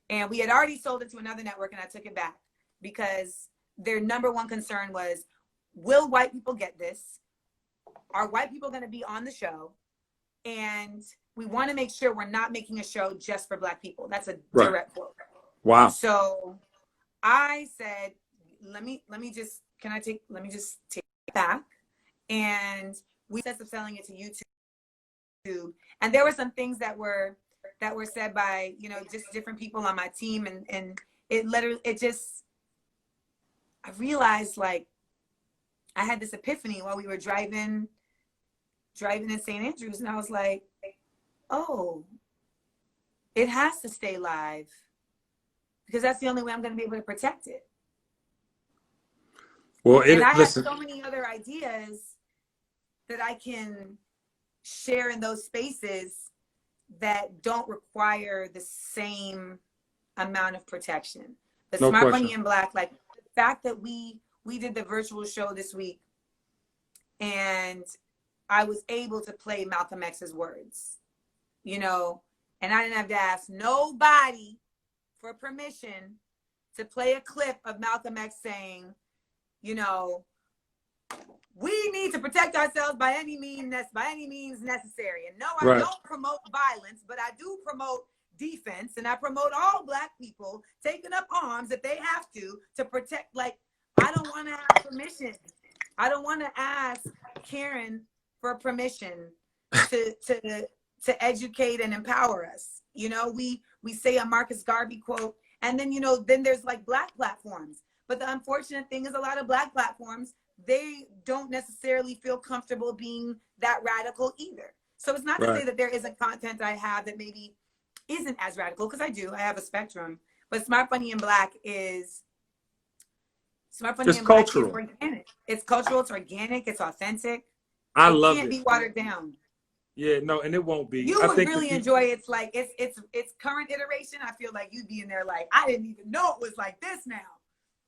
S2: and we had already sold it to another network, and I took it back because their number one concern was, will white people get this? Are white people going to be on the show? And we want to make sure we're not making a show just for Black people. That's a direct quote.
S1: Wow.
S2: So I said, let me just take it back. And we ended up selling it to YouTube. And there were some things that were said by, just different people on my team. And I realized like I had this epiphany while we were driving in St. Andrews, and I was like, oh, it has to stay live because that's the only way I'm going to be able to protect it.
S1: Well,
S2: have so many other ideas that I can share in those spaces that don't require the same amount of protection. The Smart, Funny, and Black, like the fact that we did the virtual show this week, and I was able to play Malcolm X's words, and I didn't have to ask nobody for permission to play a clip of Malcolm X saying, we need to protect ourselves by any means necessary. And no, I don't promote violence, but I do promote defense, and I promote all Black people taking up arms if they have to protect. Like, I don't want to have permission. I don't want to ask Karen for permission to educate and empower us. We say a Marcus Garvey quote, and then then there's like Black platforms. But the unfortunate thing is a lot of Black platforms, they don't necessarily feel comfortable being that radical either. So it's not to say that there isn't content I have that maybe isn't as radical, because I have a spectrum. But Smart, Funny, and Black is Smart, Funny, and Black is organic. It's cultural, it's organic, it's authentic.
S1: I love it.
S2: It can't be watered down.
S1: Yeah, no, and it won't be.
S2: You would really enjoy it. It's like it's current iteration. I feel like you'd be in there like, I didn't even know it was like this now.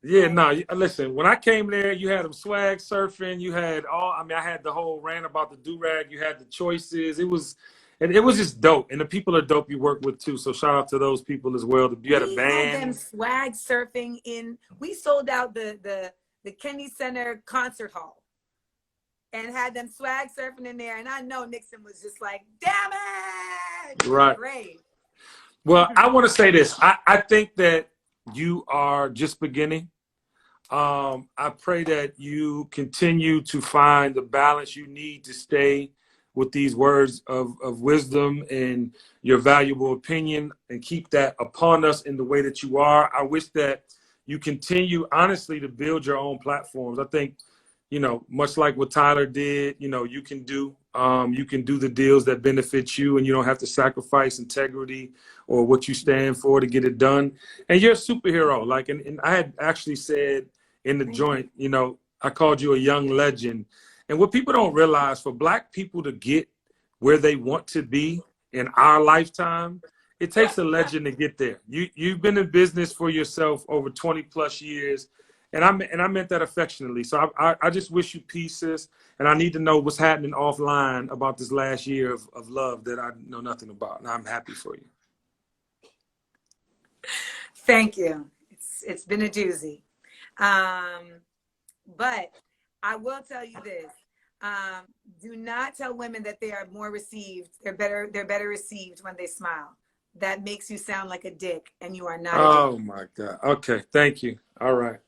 S1: Yeah, no, listen, when I came there, you had them swag surfing, you had I had the whole rant about the do-rag, you had the choices. It was just dope. And the people are dope you work with too. So shout out to those people as well. You had a band. We had them
S2: swag surfing we sold out the Kennedy Center concert hall and had them swag surfing in there. And I know Nixon was just like, damn it.
S1: Right.
S2: Great.
S1: Well, I want to say this. I think that you are just beginning. I pray that you continue to find the balance you need to stay with these words of wisdom and your valuable opinion, and keep that upon us in the way that you are. I wish that you continue, honestly, to build your own platforms. I think, much like what Tyler did, you can do. You can do the deals that benefit you, and you don't have to sacrifice integrity or what you stand for to get it done. And you're a superhero. Like, and I had actually said in the joint, I called you a young legend. And what people don't realize, for Black people to get where they want to be in our lifetime, it takes a legend to get there. You've been in business for yourself over 20 plus years. And I meant that affectionately. So I just wish you peace, sis. And I need to know what's happening offline about this last year of love that I know nothing about. And I'm happy for you.
S2: Thank you. It's been a doozy. But I will tell you this. Do not tell women that they are more received. They're better received when they smile. That makes you sound like a dick, and you are not a dick.
S1: Oh my God. Okay. Thank you. All right.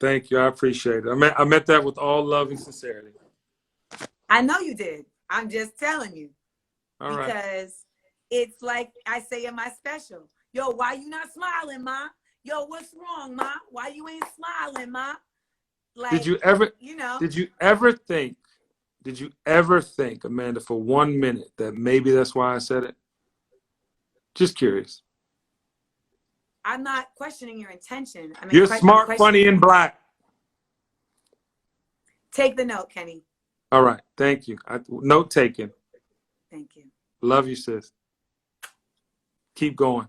S1: Thank you. I appreciate it. I meant that with all love and sincerity.
S2: I know you did. I'm just telling you.
S1: All right.
S2: Because it's like I say in my special. Yo, why you not smiling, ma? Yo, what's wrong, ma? Why you ain't smiling, ma? Like,
S1: did you ever think, Amanda, for 1 minute that maybe that's why I said it? Just curious.
S2: I'm not questioning your intention.
S1: You're smart, funny, and Black.
S2: Take the note, Kenny.
S1: All right. Thank you. Note taken.
S2: Thank you.
S1: Love you, sis. Keep going.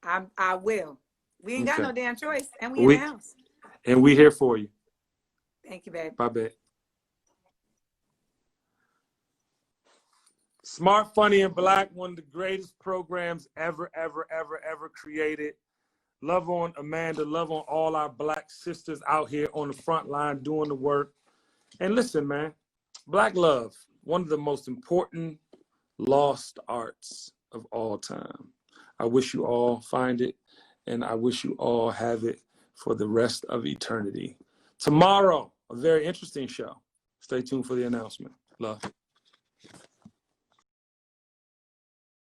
S2: I will. We ain't got no damn choice, and we in the house.
S1: And we here for you.
S2: Thank you, babe.
S1: Bye, babe. Smart, Funny, and Black, one of the greatest programs ever created. Love on Amanda. Love on all our Black sisters out here on the front line doing the work. And listen, man, Black love, one of the most important lost arts of all time. I wish you all find it, and I wish you all have it for the rest of eternity. Tomorrow, a very interesting show. Stay tuned for the announcement. Love.